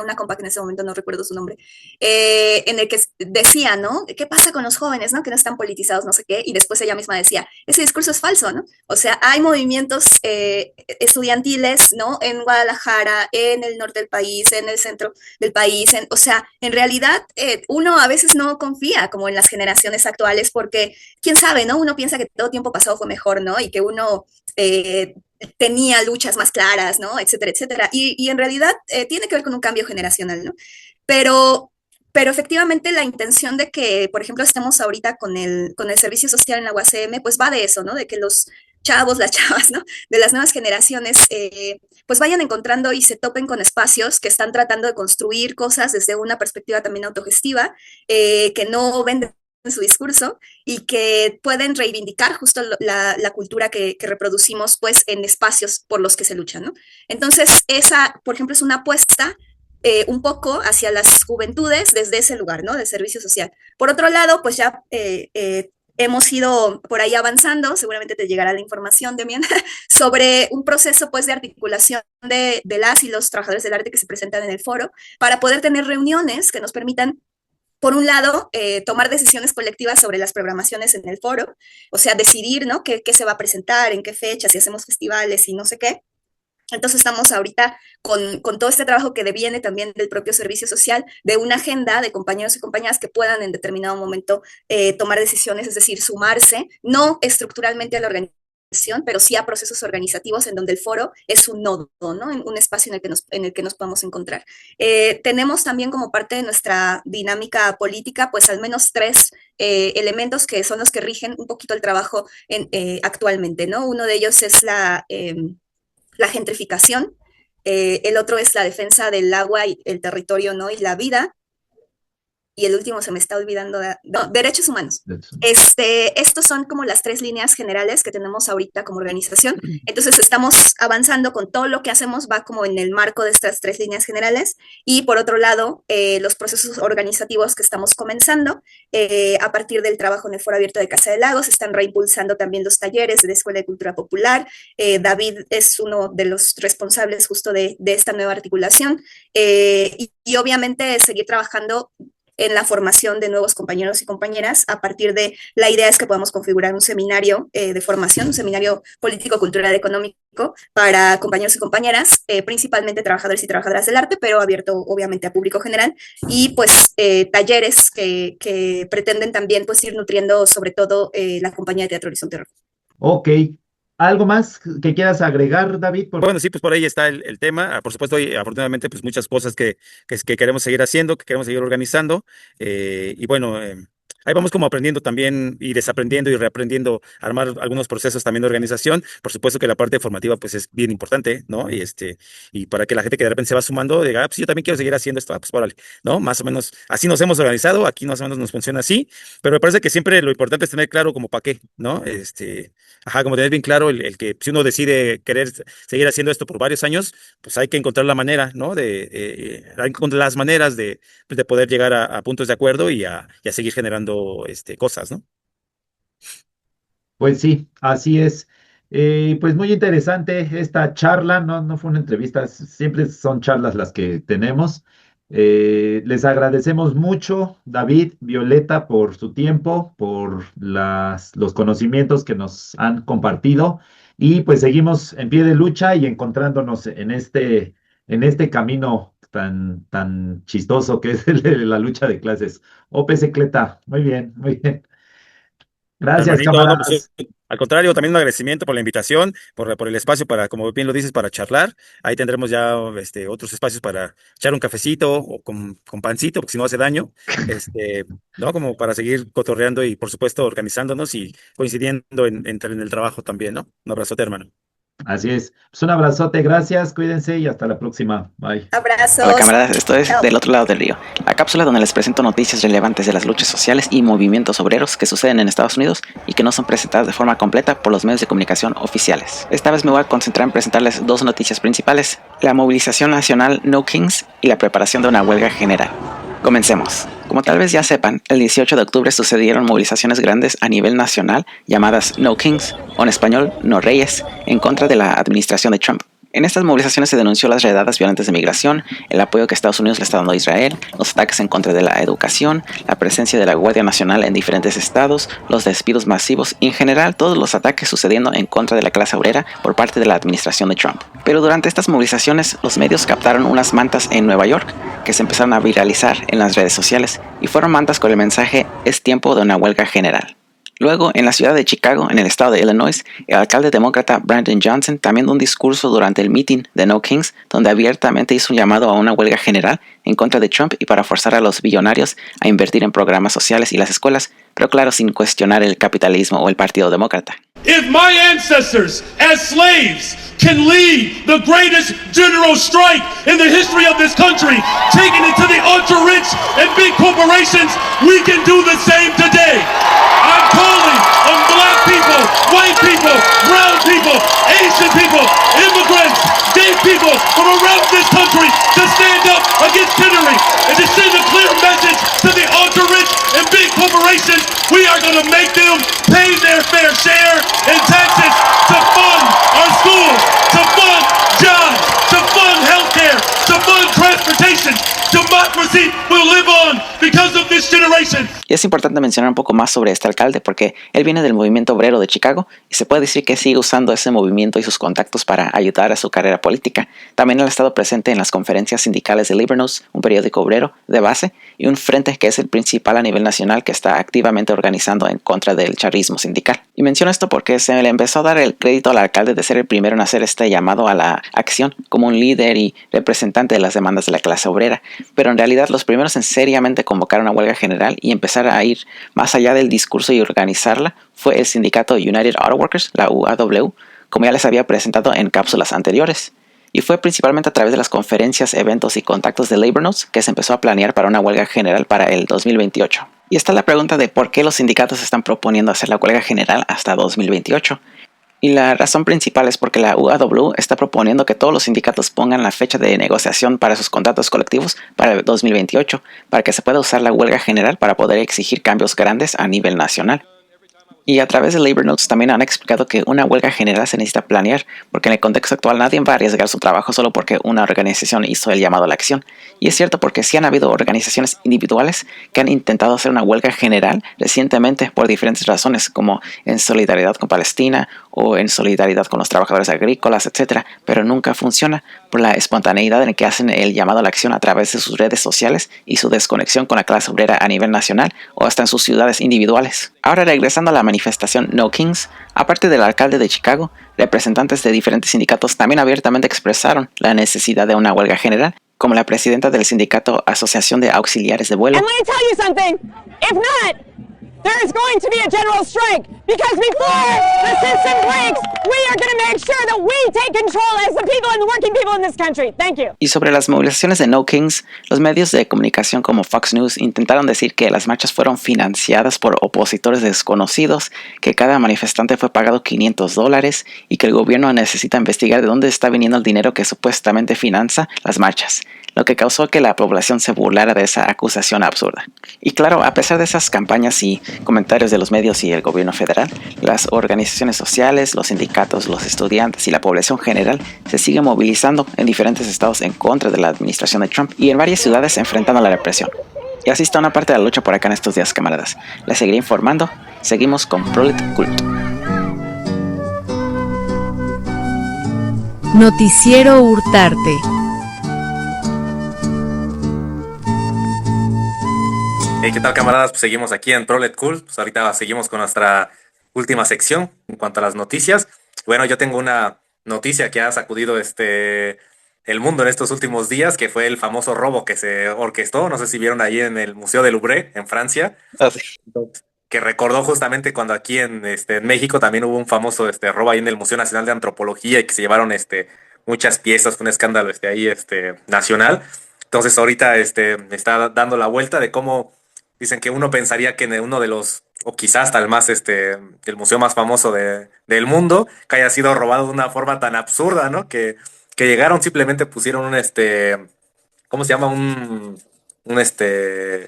una compa que en ese momento no recuerdo su nombre, en el que decía, ¿no? ¿Qué pasa con los jóvenes, ¿no? Que no están politizados, no sé qué, y después ella misma decía, ese discurso es falso, ¿no? O sea, hay movimientos estudiantiles, ¿no? En Guadalajara, en el norte del país, en el centro del país, o sea, en realidad uno a veces no confía como en las generaciones actuales porque, quién sabe, ¿no? Uno piensa que todo tiempo pasado fue mejor, ¿no? Y que uno tenía luchas más claras, ¿no? Etcétera, etcétera. Y en realidad tiene que ver con un cambio generacional, ¿no? Pero efectivamente la intención de que, por ejemplo, estemos ahorita con el servicio social en la UACM, pues va de eso, ¿no? De que los chavos, las chavas, ¿no? De las nuevas generaciones, pues vayan encontrando y se topen con espacios que están tratando de construir cosas desde una perspectiva también autogestiva, que no venden en su discurso y que pueden reivindicar justo la cultura que reproducimos pues en espacios por los que se luchan, ¿no? Entonces esa, por ejemplo, es una apuesta un poco hacia las juventudes desde ese lugar, ¿no? De servicio social. Por otro lado, pues ya hemos ido por ahí avanzando, seguramente te llegará la información, Demian, sobre un proceso pues de articulación de las y los trabajadores del arte que se presentan en el foro para poder tener reuniones que nos permitan por un lado, tomar decisiones colectivas sobre las programaciones en el foro, o sea, decidir, ¿no? ¿Qué se va a presentar, en qué fecha, si hacemos festivales y no sé qué. Entonces estamos ahorita con todo este trabajo que deviene también del propio servicio social, de una agenda de compañeros y compañeras que puedan en determinado momento tomar decisiones, es decir, sumarse, no estructuralmente a la organización, pero sí a procesos organizativos en donde el foro es un nodo, ¿no? En un espacio en el que nos podemos encontrar. Tenemos también como parte de nuestra dinámica política, pues al menos 3 elementos que son los que rigen un poquito el trabajo actualmente, ¿no? Uno de ellos es la gentrificación, el otro es la defensa del agua y el territorio, ¿no? Y la vida. Y el último se me está olvidando, no, derechos humanos. Estos son como las 3 líneas generales que tenemos ahorita como organización. Entonces estamos avanzando con todo lo que hacemos, va como en el marco de estas 3 líneas generales. Y por otro lado, los procesos organizativos que estamos comenzando, a partir del trabajo en el Foro Abierto de Casa de Lagos, están reimpulsando también los talleres de la Escuela de Cultura Popular. David es uno de los responsables justo de esta nueva articulación. Y obviamente seguir trabajando en la formación de nuevos compañeros y compañeras. A partir de la idea es que podamos configurar un seminario de formación, un seminario político, cultural, económico para compañeros y compañeras, principalmente trabajadores y trabajadoras del arte, pero abierto obviamente a público general, y pues talleres que pretenden también pues ir nutriendo sobre todo la compañía de Teatro Horizonte Rojo. Ok. ¿Algo más que quieras agregar, David? Bueno, sí, pues por ahí está el tema. Por supuesto, hay afortunadamente pues muchas cosas que queremos seguir haciendo, que queremos seguir organizando. Y bueno, ahí vamos como aprendiendo también y desaprendiendo y reaprendiendo a armar algunos procesos también de organización. Por supuesto que la parte formativa pues es bien importante, ¿no? Y para que la gente que de repente se va sumando diga, pues yo también quiero seguir haciendo esto, pues órale, ¿no? Más o menos así nos hemos organizado, aquí más o menos nos funciona así, pero me parece que siempre lo importante es tener claro como para qué, ¿no? Como tener bien claro el que si uno decide querer seguir haciendo esto por varios años, pues hay que encontrar la manera, ¿no? Hay que encontrar las maneras de poder llegar a puntos de acuerdo y a seguir generando cosas, ¿no? Pues sí, así es. Pues muy interesante esta charla, no fue una entrevista, siempre son charlas las que tenemos. Les agradecemos mucho, David, Violeta, por su tiempo, por los conocimientos que nos han compartido, y pues seguimos en pie de lucha y encontrándonos en este camino tan chistoso que es el de la lucha de clases. Ope Secleta, muy bien, muy bien. Gracias, Hermanito, no, pues, camaradas. al contrario, también un agradecimiento por la invitación, por el espacio para, como bien lo dices, para charlar. Ahí tendremos ya otros espacios para echar un cafecito o con pancito, porque si no hace daño, ¿no? Como para seguir cotorreando y, por supuesto, organizándonos y coincidiendo en el trabajo también, ¿no? Un abrazote, hermano. Así es. Pues un abrazote, gracias, cuídense y hasta la próxima. Bye. Abrazos. Hola camaradas, esto es Chao. Del Otro Lado del Río, la cápsula donde les presento noticias relevantes de las luchas sociales y movimientos obreros que suceden en Estados Unidos y que no son presentadas de forma completa por los medios de comunicación oficiales. Esta vez me voy a concentrar en presentarles 2 noticias principales: la movilización nacional No Kings y la preparación de una huelga general. Comencemos. Como tal vez ya sepan, el 18 de octubre sucedieron movilizaciones grandes a nivel nacional llamadas No Kings, o en español No Reyes, en contra de la administración de Trump. En estas movilizaciones se denunció las redadas violentas de migración, el apoyo que Estados Unidos le está dando a Israel, los ataques en contra de la educación, la presencia de la Guardia Nacional en diferentes estados, los despidos masivos y en general todos los ataques sucediendo en contra de la clase obrera por parte de la administración de Trump. Pero durante estas movilizaciones los medios captaron unas mantas en Nueva York que se empezaron a viralizar en las redes sociales y fueron mantas con el mensaje "Es tiempo de una huelga general". Luego, en la ciudad de Chicago, en el estado de Illinois, el alcalde demócrata Brandon Johnson también dio un discurso durante el meeting de No Kings, donde abiertamente hizo un llamado a una huelga general en contra de Trump y para forzar a los billonarios a invertir en programas sociales y las escuelas, pero claro, sin cuestionar el capitalismo o el Partido Demócrata. If my ancestors, as slaves, can lead the greatest general strike in the history of this country, taking it to the ultra-rich and big corporations, we can do the same today. I'm calling on black people, white people, brown people, Asian people, immigrants, gay people from around this country to stand up against tyranny and to send a clear message to the ultra-rich and big corporations. We are going to make them pay their fair share in taxes to fund our schools, to fund jobs, to fund healthcare, to fund transportation. Democracy will live on because of this generation. Y es importante mencionar un poco más sobre este alcalde porque él viene del movimiento obrero de Chicago y se puede decir que sigue usando ese movimiento y sus contactos para ayudar a su carrera política. También él ha estado presente en las conferencias sindicales de Labor Notes, un periódico obrero de base, y un frente que es el principal a nivel nacional que está activamente organizando en contra del chavismo sindical. Y menciono esto porque se le empezó a dar el crédito al alcalde de ser el primero en hacer este llamado a la acción como un líder y representante de las demandas de la clase obrera, pero en realidad los primeros en seriamente convocar una huelga general y empezar a ir más allá del discurso y organizarla fue el sindicato United Auto Workers, la UAW, como ya les había presentado en cápsulas anteriores. Y fue principalmente a través de las conferencias, eventos y contactos de Labor Notes que se empezó a planear para una huelga general para el 2028. Y está la pregunta de por qué los sindicatos están proponiendo hacer la huelga general hasta 2028. Y la razón principal es porque la UAW está proponiendo que todos los sindicatos pongan la fecha de negociación para sus contratos colectivos para el 2028, para que se pueda usar la huelga general para poder exigir cambios grandes a nivel nacional. Y a través de Labor Notes también han explicado que una huelga general se necesita planear, porque en el contexto actual nadie va a arriesgar su trabajo solo porque una organización hizo el llamado a la acción. Y es cierto porque sí han habido organizaciones individuales que han intentado hacer una huelga general recientemente por diferentes razones, como en solidaridad con Palestina o en solidaridad con los trabajadores agrícolas, etc. Pero nunca funciona por la espontaneidad en que hacen el llamado a la acción a través de sus redes sociales y su desconexión con la clase obrera a nivel nacional o hasta en sus ciudades individuales. Ahora regresando a la manifestación No Kings, aparte del alcalde de Chicago, representantes de diferentes sindicatos también abiertamente expresaron la necesidad de una huelga general, como la presidenta del sindicato Asociación de Auxiliares de Vuelo. And let me tell you something, if not, there is going to be a general strike, because before the system breaks, we are going to make sure that we take control as the people and the working people in this country. Thank you. Y sobre las movilizaciones de No Kings, los medios de comunicación como Fox News intentaron decir que las marchas fueron financiadas por opositores desconocidos, que cada manifestante fue pagado $500 y que el gobierno necesita investigar de dónde está viniendo el dinero que supuestamente financia las marchas, lo que causó que la población se burlara de esa acusación absurda. Y claro, a pesar de esas campañas y comentarios de los medios y el gobierno federal, las organizaciones sociales, los sindicatos, los estudiantes y la población general se siguen movilizando en diferentes estados en contra de la administración de Trump y en varias ciudades enfrentando la represión. Y así está una parte de la lucha por acá en estos días, camaradas. Les seguiré informando. Seguimos con Prolet Cult. Noticiero Hurtarte. Hey, ¿qué tal, camaradas? Pues seguimos aquí en Prolet Cool. Pues ahorita seguimos con nuestra última sección en cuanto a las noticias. Bueno, yo tengo una noticia que ha sacudido el mundo en estos últimos días, que fue el famoso robo que se orquestó. No sé si vieron ahí en el Museo del Louvre, en Francia. Sí. Que recordó justamente cuando aquí en México también hubo un famoso robo ahí en el Museo Nacional de Antropología y que se llevaron muchas piezas, fue un escándalo ahí nacional. Entonces ahorita me está dando la vuelta de cómo dicen que uno pensaría que en uno de los, o quizás hasta el más, el museo más famoso del mundo, que haya sido robado de una forma tan absurda, ¿no? Que llegaron, simplemente pusieron ¿cómo se llama? Un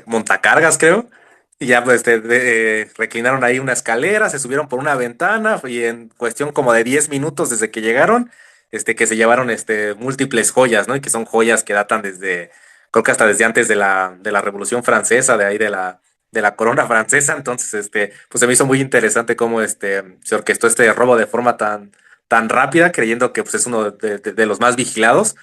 montacargas, creo. Y ya pues reclinaron ahí una escalera, se subieron por una ventana y en cuestión como de 10 minutos desde que llegaron, que se llevaron múltiples joyas, ¿no? Y que son joyas que datan creo que hasta desde antes de la Revolución Francesa, de ahí de la corona francesa. Entonces, pues se me hizo muy interesante cómo se orquestó este robo de forma tan rápida, creyendo que pues es uno de los más vigilados.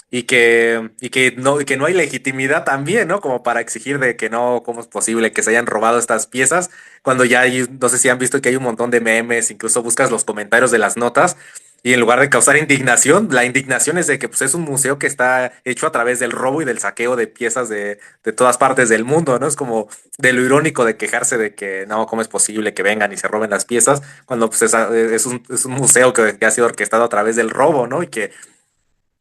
Y que no hay legitimidad también, ¿no? Como para exigir de que no, ¿cómo es posible que se hayan robado estas piezas? Cuando ya hay, no sé si han visto que hay un montón de memes, incluso buscas los comentarios de las notas, y en lugar de causar indignación, la indignación es de que pues, es un museo que está hecho a través del robo y del saqueo de piezas de todas partes del mundo, ¿no? Es como de lo irónico de quejarse de que no, ¿cómo es posible que vengan y se roben las piezas? Cuando pues es un museo que ha sido orquestado a través del robo, ¿no? Y que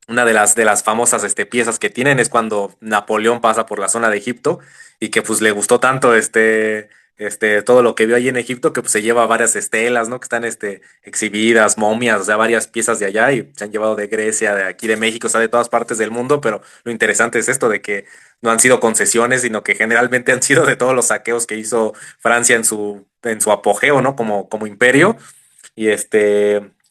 una de las famosas piezas que tienen es cuando Napoleón pasa por la zona de Egipto y que pues le gustó tanto todo lo que vio ahí en Egipto que pues se lleva varias estelas, ¿no? Que están exhibidas, momias, o sea, varias piezas de allá y se han llevado de Grecia, de aquí de México, o sea, de todas partes del mundo, pero lo interesante es esto de que no han sido concesiones, sino que generalmente han sido de todos los saqueos que hizo Francia en su apogeo, ¿no? Como imperio. Y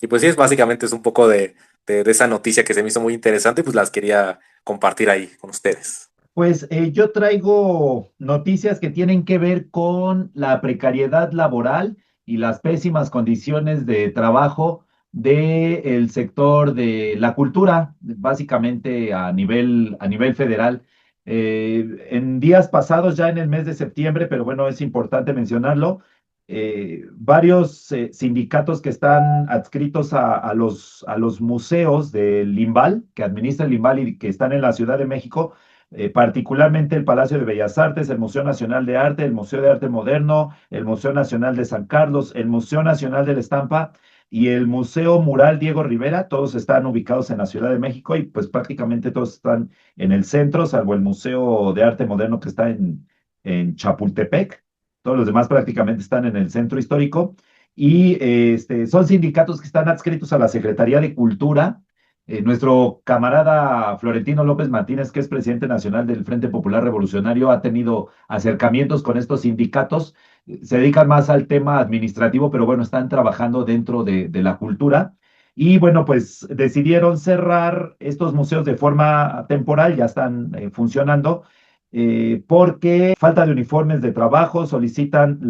pues sí, básicamente es un poco de esa noticia que se me hizo muy interesante y pues las quería compartir ahí con ustedes. Pues yo traigo noticias que tienen que ver con la precariedad laboral y las pésimas condiciones de trabajo del sector de la cultura, básicamente a nivel federal. En días pasados, ya en el mes de septiembre, pero bueno, es importante mencionarlo, varios sindicatos que están adscritos a los museos del Limbal, que administra el Limbal y que están en la Ciudad de México, particularmente el Palacio de Bellas Artes, el Museo Nacional de Arte, el Museo de Arte Moderno, el Museo Nacional de San Carlos, el Museo Nacional de la Estampa y el Museo Mural Diego Rivera. Todos están ubicados en la Ciudad de México y pues prácticamente todos están en el centro, salvo el Museo de Arte Moderno que está en Chapultepec. Todos los demás prácticamente están en el centro histórico y son sindicatos que están adscritos a la Secretaría de Cultura. Nuestro camarada Florentino López Martínez, que es presidente nacional del Frente Popular Revolucionario, ha tenido acercamientos con estos sindicatos. Se dedican más al tema administrativo, pero bueno, están trabajando dentro de la cultura. Y bueno, pues decidieron cerrar estos museos de forma temporal, ya están funcionando, porque falta de uniformes de trabajo, solicitan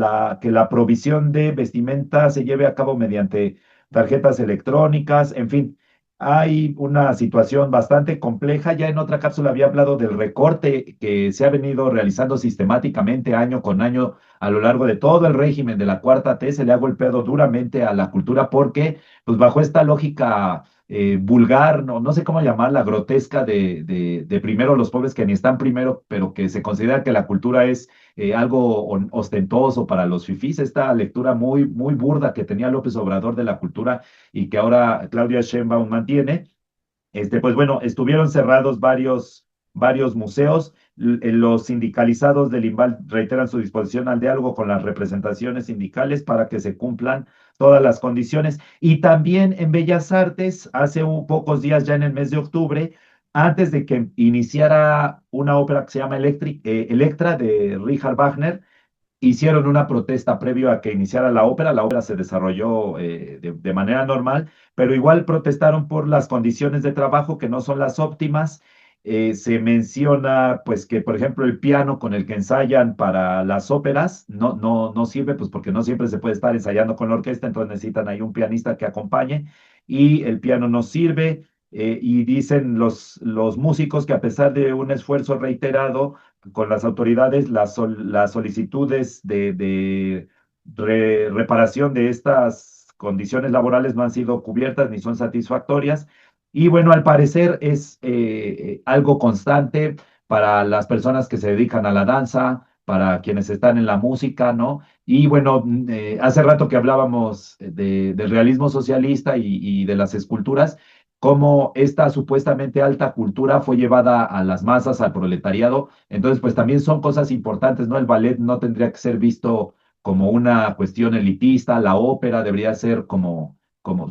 que la provisión de vestimenta se lleve a cabo mediante tarjetas electrónicas, en fin. Hay una situación bastante compleja. Ya en otra cápsula había hablado del recorte que se ha venido realizando sistemáticamente año con año a lo largo de todo el régimen de la Cuarta T. Se le ha golpeado duramente a la cultura porque, pues bajo esta lógica vulgar, no sé cómo llamarla, grotesca de primero los pobres que ni están primero, pero que se considera que la cultura es algo ostentoso para los fifís. Esta lectura muy burda que tenía López Obrador de la cultura y que ahora Claudia Sheinbaum mantiene. Pues bueno, estuvieron cerrados varios museos. Los sindicalizados del IMBAL reiteran su disposición al diálogo con las representaciones sindicales para que se cumplan todas las condiciones. Y también en Bellas Artes, hace pocos días, ya en el mes de octubre, antes de que iniciara una ópera que se llama Electra de Richard Wagner, hicieron una protesta previo a que iniciara la ópera. La ópera se desarrolló de manera normal, pero igual protestaron por las condiciones de trabajo que no son las óptimas. Se menciona, pues, que, por ejemplo, el piano con el que ensayan para las óperas no sirve, pues, porque no siempre se puede estar ensayando con la orquesta, entonces necesitan ahí un pianista que acompañe, y el piano no sirve. Y dicen los músicos que a pesar de un esfuerzo reiterado con las autoridades, las solicitudes de reparación de estas condiciones laborales no han sido cubiertas ni son satisfactorias. Y bueno, al parecer es algo constante para las personas que se dedican a la danza, para quienes están en la música, ¿no? Y bueno, hace rato que hablábamos del realismo socialista y de las esculturas, cómo esta supuestamente alta cultura fue llevada a las masas, al proletariado. Entonces, pues también son cosas importantes, ¿no? El ballet no tendría que ser visto como una cuestión elitista, la ópera debería ser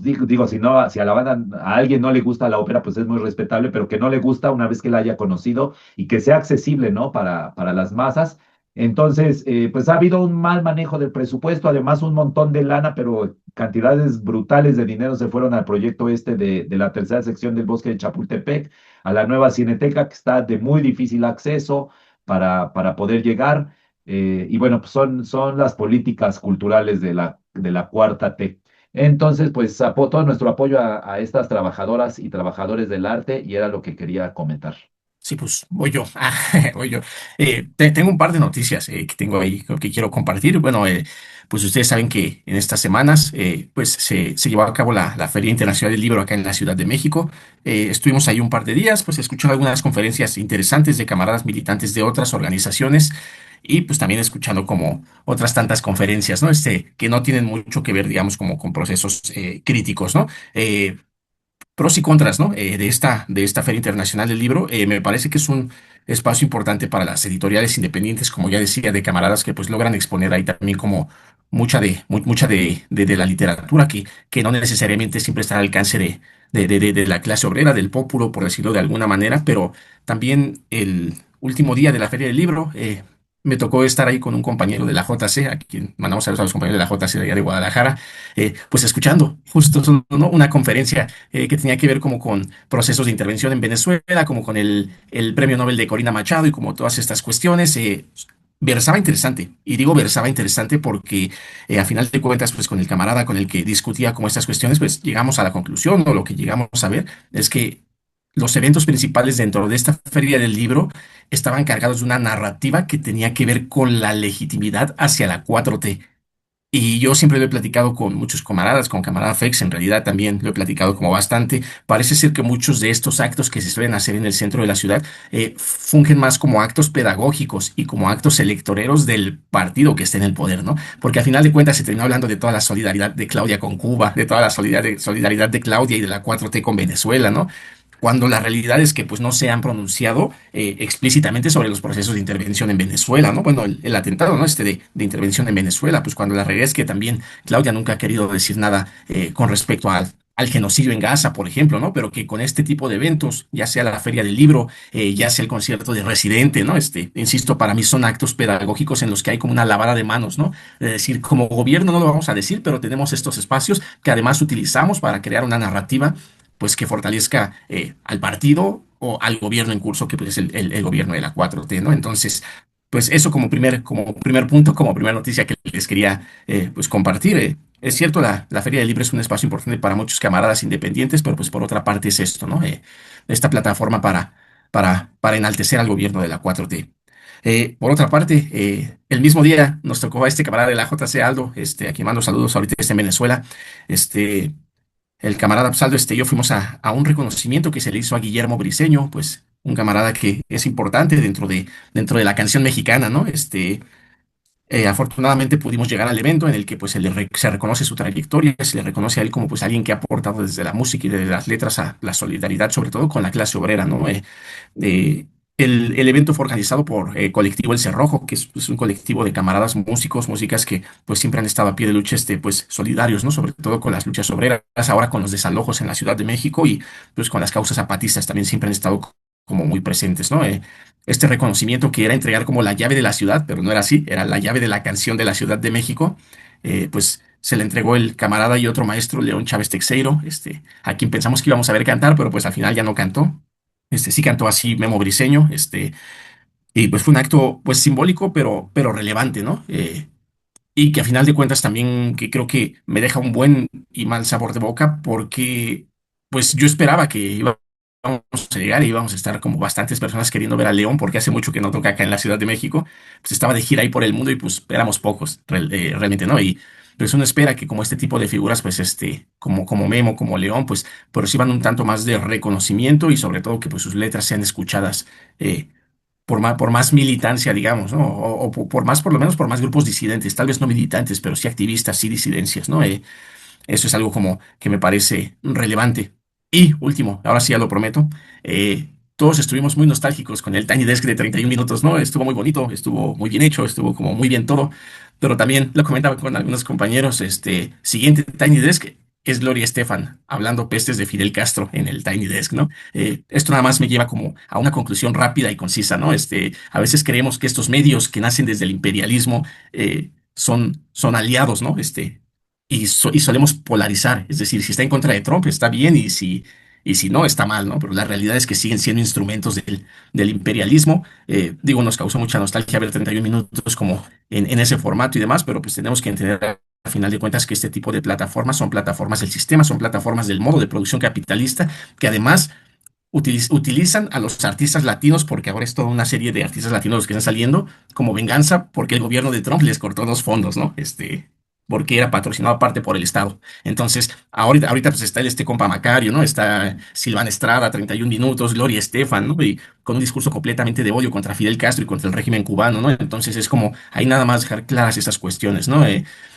digo, si a la banda, a alguien no le gusta la ópera, pues es muy respetable, pero que no le gusta una vez que la haya conocido y que sea accesible, ¿no? Para las masas. Entonces, pues ha habido un mal manejo del presupuesto, además un montón de lana, pero cantidades brutales de dinero se fueron al proyecto de la tercera sección del Bosque de Chapultepec, a la nueva Cineteca, que está de muy difícil acceso para poder llegar. Y bueno, pues son las políticas culturales de la Cuarta T. Entonces, pues todo nuestro apoyo a estas trabajadoras y trabajadores del arte, y era lo que quería comentar. Sí, pues voy yo. Voy yo. Tengo un par de noticias que tengo ahí que quiero compartir. Bueno, pues ustedes saben que en estas semanas pues se llevó a cabo la Feria Internacional del Libro acá en la Ciudad de México. Estuvimos ahí un par de días, pues escuchando algunas conferencias interesantes de camaradas militantes de otras organizaciones y pues también escuchando como otras tantas conferencias, ¿no? Que no tienen mucho que ver, digamos, como con procesos críticos, ¿no? Pros y contras, ¿no? De esta Feria Internacional del Libro. Me parece que es un espacio importante para las editoriales independientes, como ya decía, de camaradas que pues logran exponer ahí también como mucha de la literatura que no necesariamente siempre está al alcance de la clase obrera, del pópulo, por decirlo de alguna manera, pero también el último día de la Feria del Libro, me tocó estar ahí con un compañero de la JC, a quien mandamos saludos a los compañeros de la JC de allá de Guadalajara, pues escuchando justo ¿no? Una conferencia que tenía que ver como con procesos de intervención en Venezuela, como con el Premio Nobel de Corina Machado y como todas estas cuestiones. Versaba interesante, y digo versaba interesante porque a final de cuentas, pues con el camarada con el que discutía como estas cuestiones, pues llegamos a la conclusión, o lo que llegamos a ver es que los eventos principales dentro de esta feria del libro estaban cargados de una narrativa que tenía que ver con la legitimidad hacia la 4T. Y yo siempre lo he platicado con muchos camaradas, con camarada Fex, en realidad también lo he platicado como bastante. Parece ser que muchos de estos actos que se suelen hacer en el centro de la ciudad fungen más como actos pedagógicos y como actos electoreros del partido que esté en el poder, ¿no? Porque al final de cuentas se terminó hablando de toda la solidaridad de Claudia con Cuba, de toda la solidaridad de Claudia y de la 4T con Venezuela, ¿no? Cuando la realidad es que pues no se han pronunciado explícitamente sobre los procesos de intervención en Venezuela, ¿no? Bueno, el atentado, ¿no? De intervención en Venezuela, pues cuando la realidad es que también Claudia nunca ha querido decir nada con respecto al genocidio en Gaza, por ejemplo, ¿no? Pero que con este tipo de eventos, ya sea la Feria del Libro, ya sea el concierto de Residente, ¿no? Insisto, para mí son actos pedagógicos en los que hay como una lavada de manos, ¿no? De decir, como gobierno no lo vamos a decir, pero tenemos estos espacios que además utilizamos para crear una narrativa pues que fortalezca al partido o al gobierno en curso, que pues, es el gobierno de la 4T, ¿no? Entonces, pues eso como primer punto, como primera noticia que les quería pues compartir. Es cierto, la Feria del Libro es un espacio importante para muchos camaradas independientes, pero pues por otra parte es esto, ¿no? Esta plataforma para enaltecer al gobierno de la 4T. Por otra parte, el mismo día nos tocó a este camarada de la JC Aldo, a quien mando saludos ahorita está en Venezuela, el camarada Absaldo y yo fuimos a un reconocimiento que se le hizo a Guillermo Briceño, pues un camarada que es importante dentro de la canción mexicana, ¿no? Afortunadamente pudimos llegar al evento en el que pues se reconoce su trayectoria, se le reconoce a él como pues alguien que ha aportado desde la música y desde las letras a la solidaridad, sobre todo con la clase obrera, ¿no? Eh, el evento fue organizado por Colectivo El Cerrojo, que es pues, un colectivo de camaradas músicos, músicas que pues siempre han estado a pie de lucha, pues solidarios, ¿no? Sobre todo con las luchas obreras, ahora con los desalojos en la Ciudad de México y pues con las causas zapatistas también siempre han estado como muy presentes, ¿no? Este reconocimiento que era entregar como la llave de la ciudad, pero no era así, era la llave de la canción de la Ciudad de México, pues se le entregó el camarada y otro maestro, León Chávez Texeiro, a quien pensamos que íbamos a ver cantar, pero pues al final ya no cantó. Sí cantó así Memo Briseño, y pues fue un acto pues simbólico, pero relevante, ¿no? Y que a final de cuentas también que creo que me deja un buen y mal sabor de boca porque pues yo esperaba que íbamos a llegar y íbamos a estar como bastantes personas queriendo ver a León porque hace mucho que no toca acá en la Ciudad de México, pues estaba de gira ahí por el mundo y pues éramos pocos realmente, ¿no? Y pues uno espera que como este tipo de figuras, pues como Memo, como León, pues reciban un tanto más de reconocimiento y sobre todo que pues sus letras sean escuchadas por más militancia, digamos, ¿no? Por más, por lo menos por más grupos disidentes, tal vez no militantes, pero sí activistas, sí disidencias, ¿no? Eso es algo como que me parece relevante. Y último, ahora sí ya lo prometo, todos estuvimos muy nostálgicos con el Tiny Desk de 31 minutos, ¿no? Estuvo muy bonito, estuvo muy bien hecho, estuvo como muy bien todo, pero también lo comentaba con algunos compañeros, siguiente Tiny Desk es Gloria Estefan hablando pestes de Fidel Castro en el Tiny Desk, ¿no? Esto nada más me lleva como a una conclusión rápida y concisa, ¿no? A veces creemos que estos medios que nacen desde el imperialismo son aliados, ¿no? Y solemos polarizar, es decir, si está en contra de Trump está bien y si no está mal, ¿no? Pero la realidad es que siguen siendo instrumentos del imperialismo. Digo, nos causó mucha nostalgia ver 31 minutos como en ese formato y demás, pero pues tenemos que entender a final de cuentas que este tipo de plataformas son plataformas del sistema, son plataformas del modo de producción capitalista que además utilizan a los artistas latinos, porque ahora es toda una serie de artistas latinos los que están saliendo, como venganza, porque el gobierno de Trump les cortó los fondos, ¿no? Porque era patrocinado aparte por el Estado. Entonces, ahorita pues está este compa Macario, ¿no? Está Silvana Estrada, 31 minutos, Gloria Estefan, ¿no? Y con un discurso completamente de odio contra Fidel Castro y contra el régimen cubano, ¿no? Entonces es como, hay nada más dejar claras esas cuestiones, ¿no?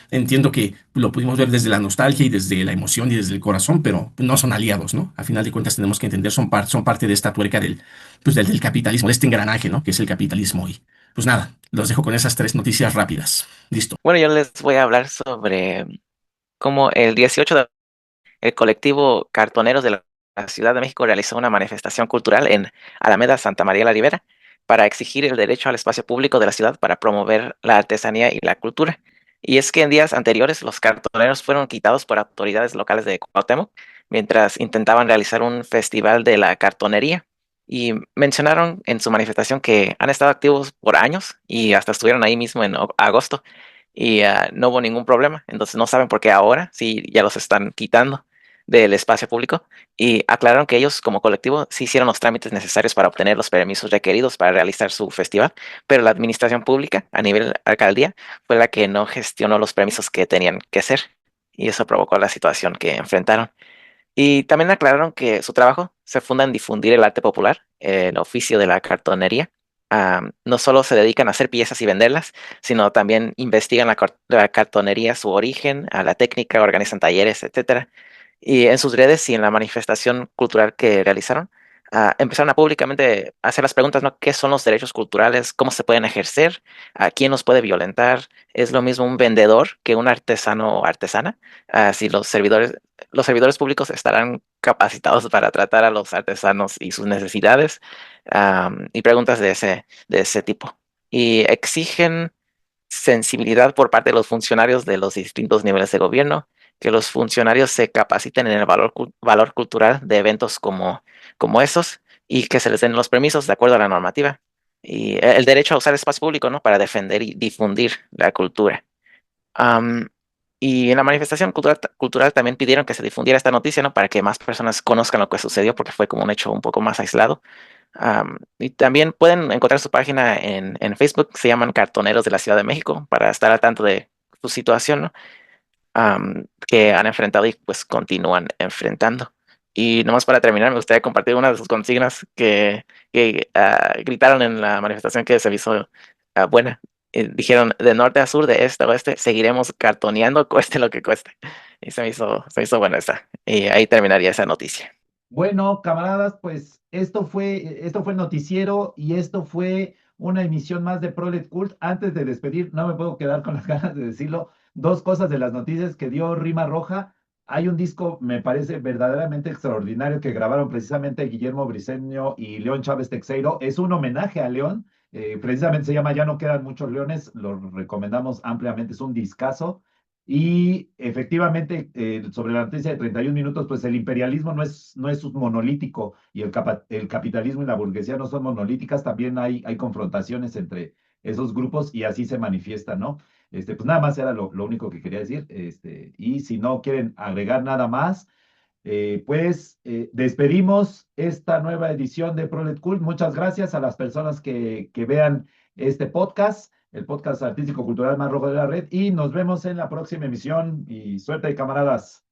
Entiendo que lo pudimos ver desde la nostalgia y desde la emoción y desde el corazón, pero no son aliados, ¿no? A final de cuentas tenemos que entender, son parte de esta tuerca del capitalismo, de este engranaje, ¿no? Que es el capitalismo hoy. Pues nada, los dejo con esas tres noticias rápidas. Listo. Bueno, yo les voy a hablar sobre cómo el 18 de el colectivo Cartoneros de la Ciudad de México realizó una manifestación cultural en Alameda Santa María la Ribera, para exigir el derecho al espacio público de la ciudad para promover la artesanía y la cultura. Y es que en días anteriores los cartoneros fueron quitados por autoridades locales de Cuauhtémoc mientras intentaban realizar un festival de la cartonería. Y mencionaron en su manifestación que han estado activos por años y hasta estuvieron ahí mismo en agosto y no hubo ningún problema. Entonces no saben por qué ahora sí ya los están quitando del espacio público, y aclararon que ellos como colectivo sí hicieron los trámites necesarios para obtener los permisos requeridos para realizar su festival, pero la administración pública a nivel alcaldía fue la que no gestionó los permisos que tenían que hacer, y eso provocó la situación que enfrentaron. Y también aclararon que su trabajo se funda en difundir el arte popular, el oficio de la cartonería. No solo se dedican a hacer piezas y venderlas, sino también investigan la cartonería, su origen, a la técnica, organizan talleres, etcétera. Y en sus redes y en la manifestación cultural que realizaron, empezaron a públicamente hacer las preguntas, ¿no? ¿Qué son los derechos culturales? ¿Cómo se pueden ejercer? ¿A quién los puede violentar? ¿Es lo mismo un vendedor que un artesano o artesana? Si los servidores públicos estarán capacitados para tratar a los artesanos y sus necesidades, y preguntas de ese tipo. Y exigen sensibilidad por parte de los funcionarios de los distintos niveles de gobierno, que los funcionarios se capaciten en el valor cultural de eventos como esos, y que se les den los permisos de acuerdo a la normativa y el derecho a usar el espacio público, ¿no? Para defender y difundir la cultura. Y en la manifestación cultural también pidieron que se difundiera esta noticia, ¿no? Para que más personas conozcan lo que sucedió, porque fue como un hecho un poco más aislado. Y también pueden encontrar su página en Facebook, se llaman Cartoneros de la Ciudad de México, para estar al tanto de su situación, ¿no? Que han enfrentado y pues continúan enfrentando. Y nomás para terminar, me gustaría compartir una de sus consignas que gritaron en la manifestación, que se me hizo buena. Dijeron: de norte a sur, de este a oeste, seguiremos cartoneando, cueste lo que cueste. Y se me hizo buena esa. Y ahí terminaría esa noticia. Bueno, camaradas, pues esto fue el noticiero, y esto fue una emisión más de Prolet Cult. Antes de despedir, no me puedo quedar con las ganas de decirlo. Dos cosas de las noticias que dio Rima Roja. Hay un disco, me parece verdaderamente extraordinario, que grabaron precisamente Guillermo Briceño y León Chávez Texeiro. Es un homenaje a León, precisamente se llama Ya no quedan muchos leones, lo recomendamos ampliamente, es un discazo. Y efectivamente, sobre la noticia de 31 minutos, pues el imperialismo no es monolítico, y el capitalismo y la burguesía no son monolíticas, también hay confrontaciones entre esos grupos, y así se manifiesta, ¿no? Pues nada más era lo único que quería decir, y si no quieren agregar nada más, pues despedimos esta nueva edición de Prolet Cult. Muchas gracias a las personas que vean este podcast, el podcast artístico cultural más rojo de la red, y nos vemos en la próxima emisión, y suerte, camaradas.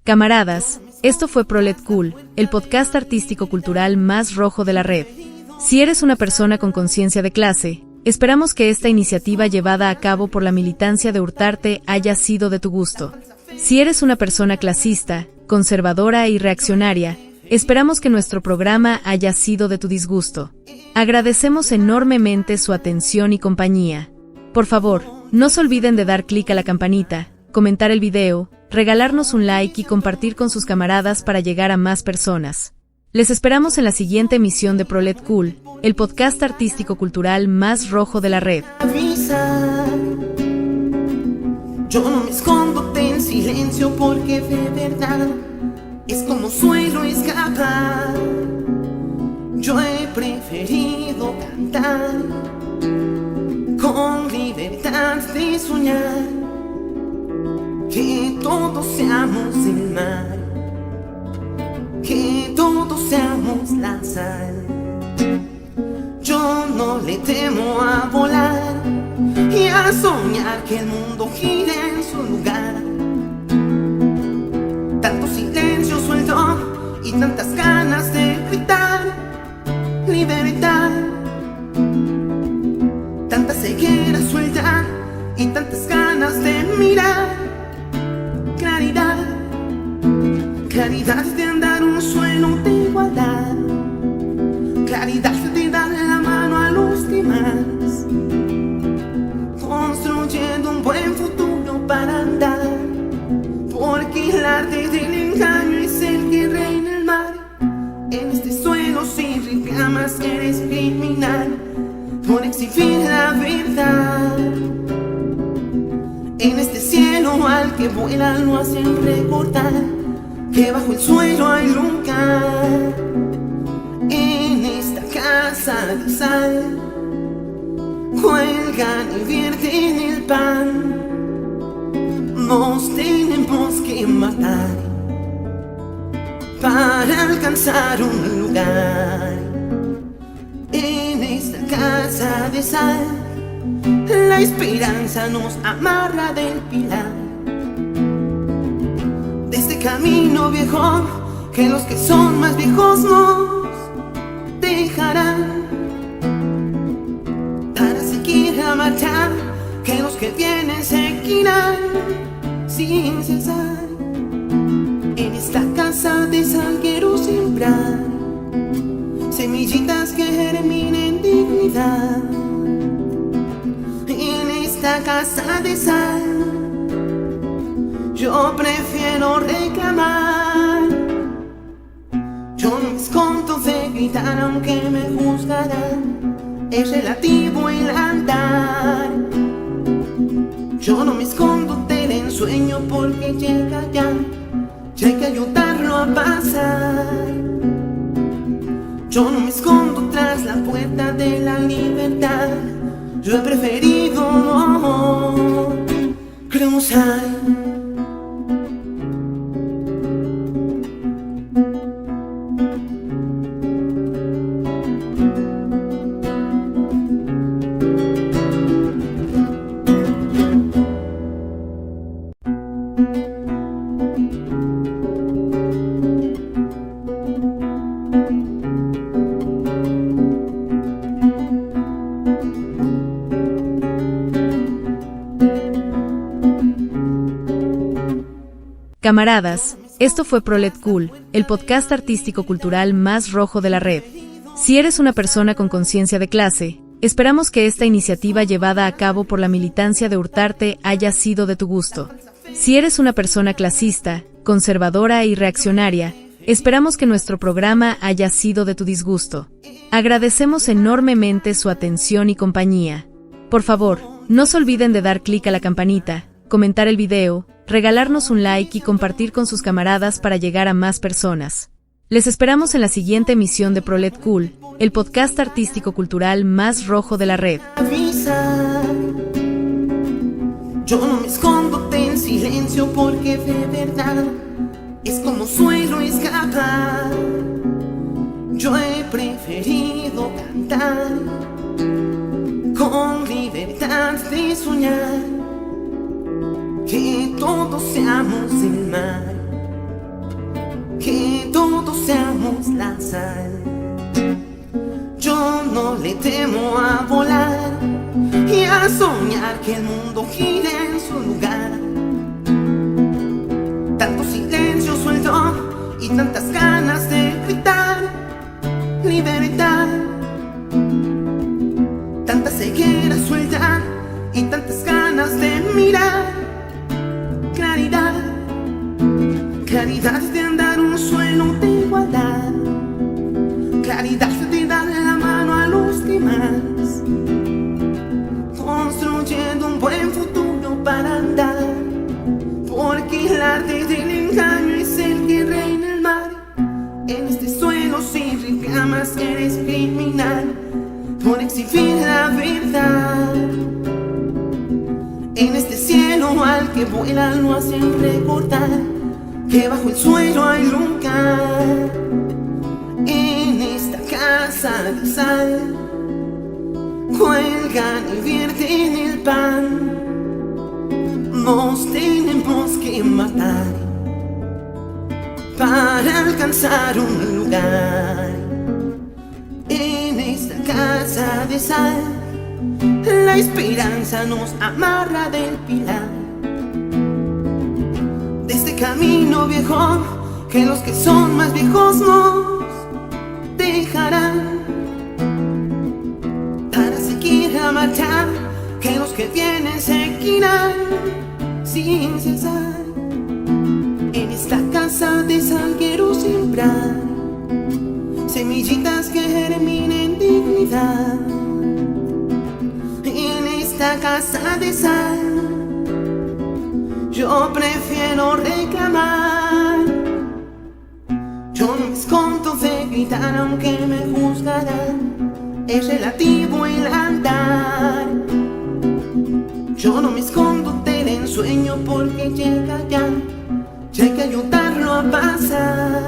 Camaradas, esto fue Prolet Cool, el podcast artístico-cultural más rojo de la red. Si eres una persona con conciencia de clase, esperamos que esta iniciativa llevada a cabo por la militancia de Hurtarte haya sido de tu gusto. Si eres una persona clasista, conservadora y reaccionaria, esperamos que nuestro programa haya sido de tu disgusto. Agradecemos enormemente su atención y compañía. Por favor, no se olviden de dar clic a la campanita, comentar el video, regalarnos un like y compartir con sus camaradas para llegar a más personas. Les esperamos en la siguiente emisión de Prolet Cool, el podcast artístico-cultural más rojo de la red. Yo no me escondo en silencio porque de verdad es como suelo escapar. Yo he preferido cantar con libertad de soñar, que todos seamos el mar, que todos seamos la sal. Yo no le temo a volar y a soñar que el mundo gire en su lugar. Tanto silencio suelto y tantas ganas de gritar libertad. Tanta ceguera suelta y tantas ganas de mirar. Claridad, claridad de andar un suelo de igualdad, claridad de dar por exhibir la verdad. En este cielo al que vuelan lo hacen recordar que bajo el suelo hay lugar. En esta casa de sal cuelgan y vierten el pan. Nos tenemos que matar para alcanzar un lugar. En esta casa de sal la esperanza nos amarra del pilar. De este camino viejo que los que son más viejos nos dejarán, para seguir a marchar que los que vienen seguirán sin cesar. En esta casa de sal quiero sembrar semillitas que germinen dignidad. En esta casa de sal yo prefiero reclamar. Yo no me escondo de gritar aunque me juzgarán. Es relativo el andar. Yo no me escondo del ensueño porque llega ya y hay que ayudarlo a pasar. Yo no me escondo tras la puerta de la libertad. Yo he preferido cruzar. Camaradas, esto fue Prolet Cool, el podcast artístico-cultural más rojo de la red. Si eres una persona con conciencia de clase, esperamos que esta iniciativa llevada a cabo por la militancia de Hurtarte haya sido de tu gusto. Si eres una persona clasista, conservadora y reaccionaria, esperamos que nuestro programa haya sido de tu disgusto. Agradecemos enormemente su atención y compañía. Por favor, no se olviden de dar clic a la campanita, comentar el video, regalarnos un like y compartir con sus camaradas para llegar a más personas. Les esperamos en la siguiente emisión de Prolet Cool, el podcast artístico-cultural más rojo de la red. Yo no me escondo en silencio porque de verdad es como suelo escapar. Yo he preferido cantar con libertad de soñar. Que todos seamos el mar, que todos seamos la sal. Yo no le temo a volar y a soñar que el mundo gire en su lugar. Tanto silencio suelto y tantas ganas de gritar libertad. Tanta ceguera suelta y tantas ganas de mirar. Claridad, claridad de andar un suelo de igualdad. Claridad de darle la mano a los demás. Construyendo un buen futuro para andar. Porque el arte del engaño es el que reina el mar. En este suelo si reclamas eres criminal por exhibir la verdad. En este cielo al que vuelan lo hacen recordar que bajo el suelo hay lugar. En esta casa de sal cuelgan y vierten el pan. Nos tenemos que matar para alcanzar un lugar. En esta casa de sal la esperanza nos amarra del pilar. De este camino viejo que los que son más viejos nos dejarán, para seguir a marchar que los que vienen seguirán sin cesar. En esta casa de sal quiero sembrar semillitas que germinen dignidad. esa casa de sal. Yo prefiero reclamar. Yo no me escondo de gritar aunque me juzgarán. Es relativo el andar. Yo no me escondo del ensueño porque llega ya. Y hay que ayudarlo a pasar.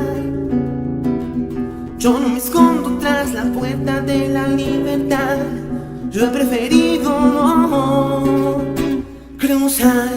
Yo no me escondo tras la puerta de la libertad. Yo he preferido cruzar.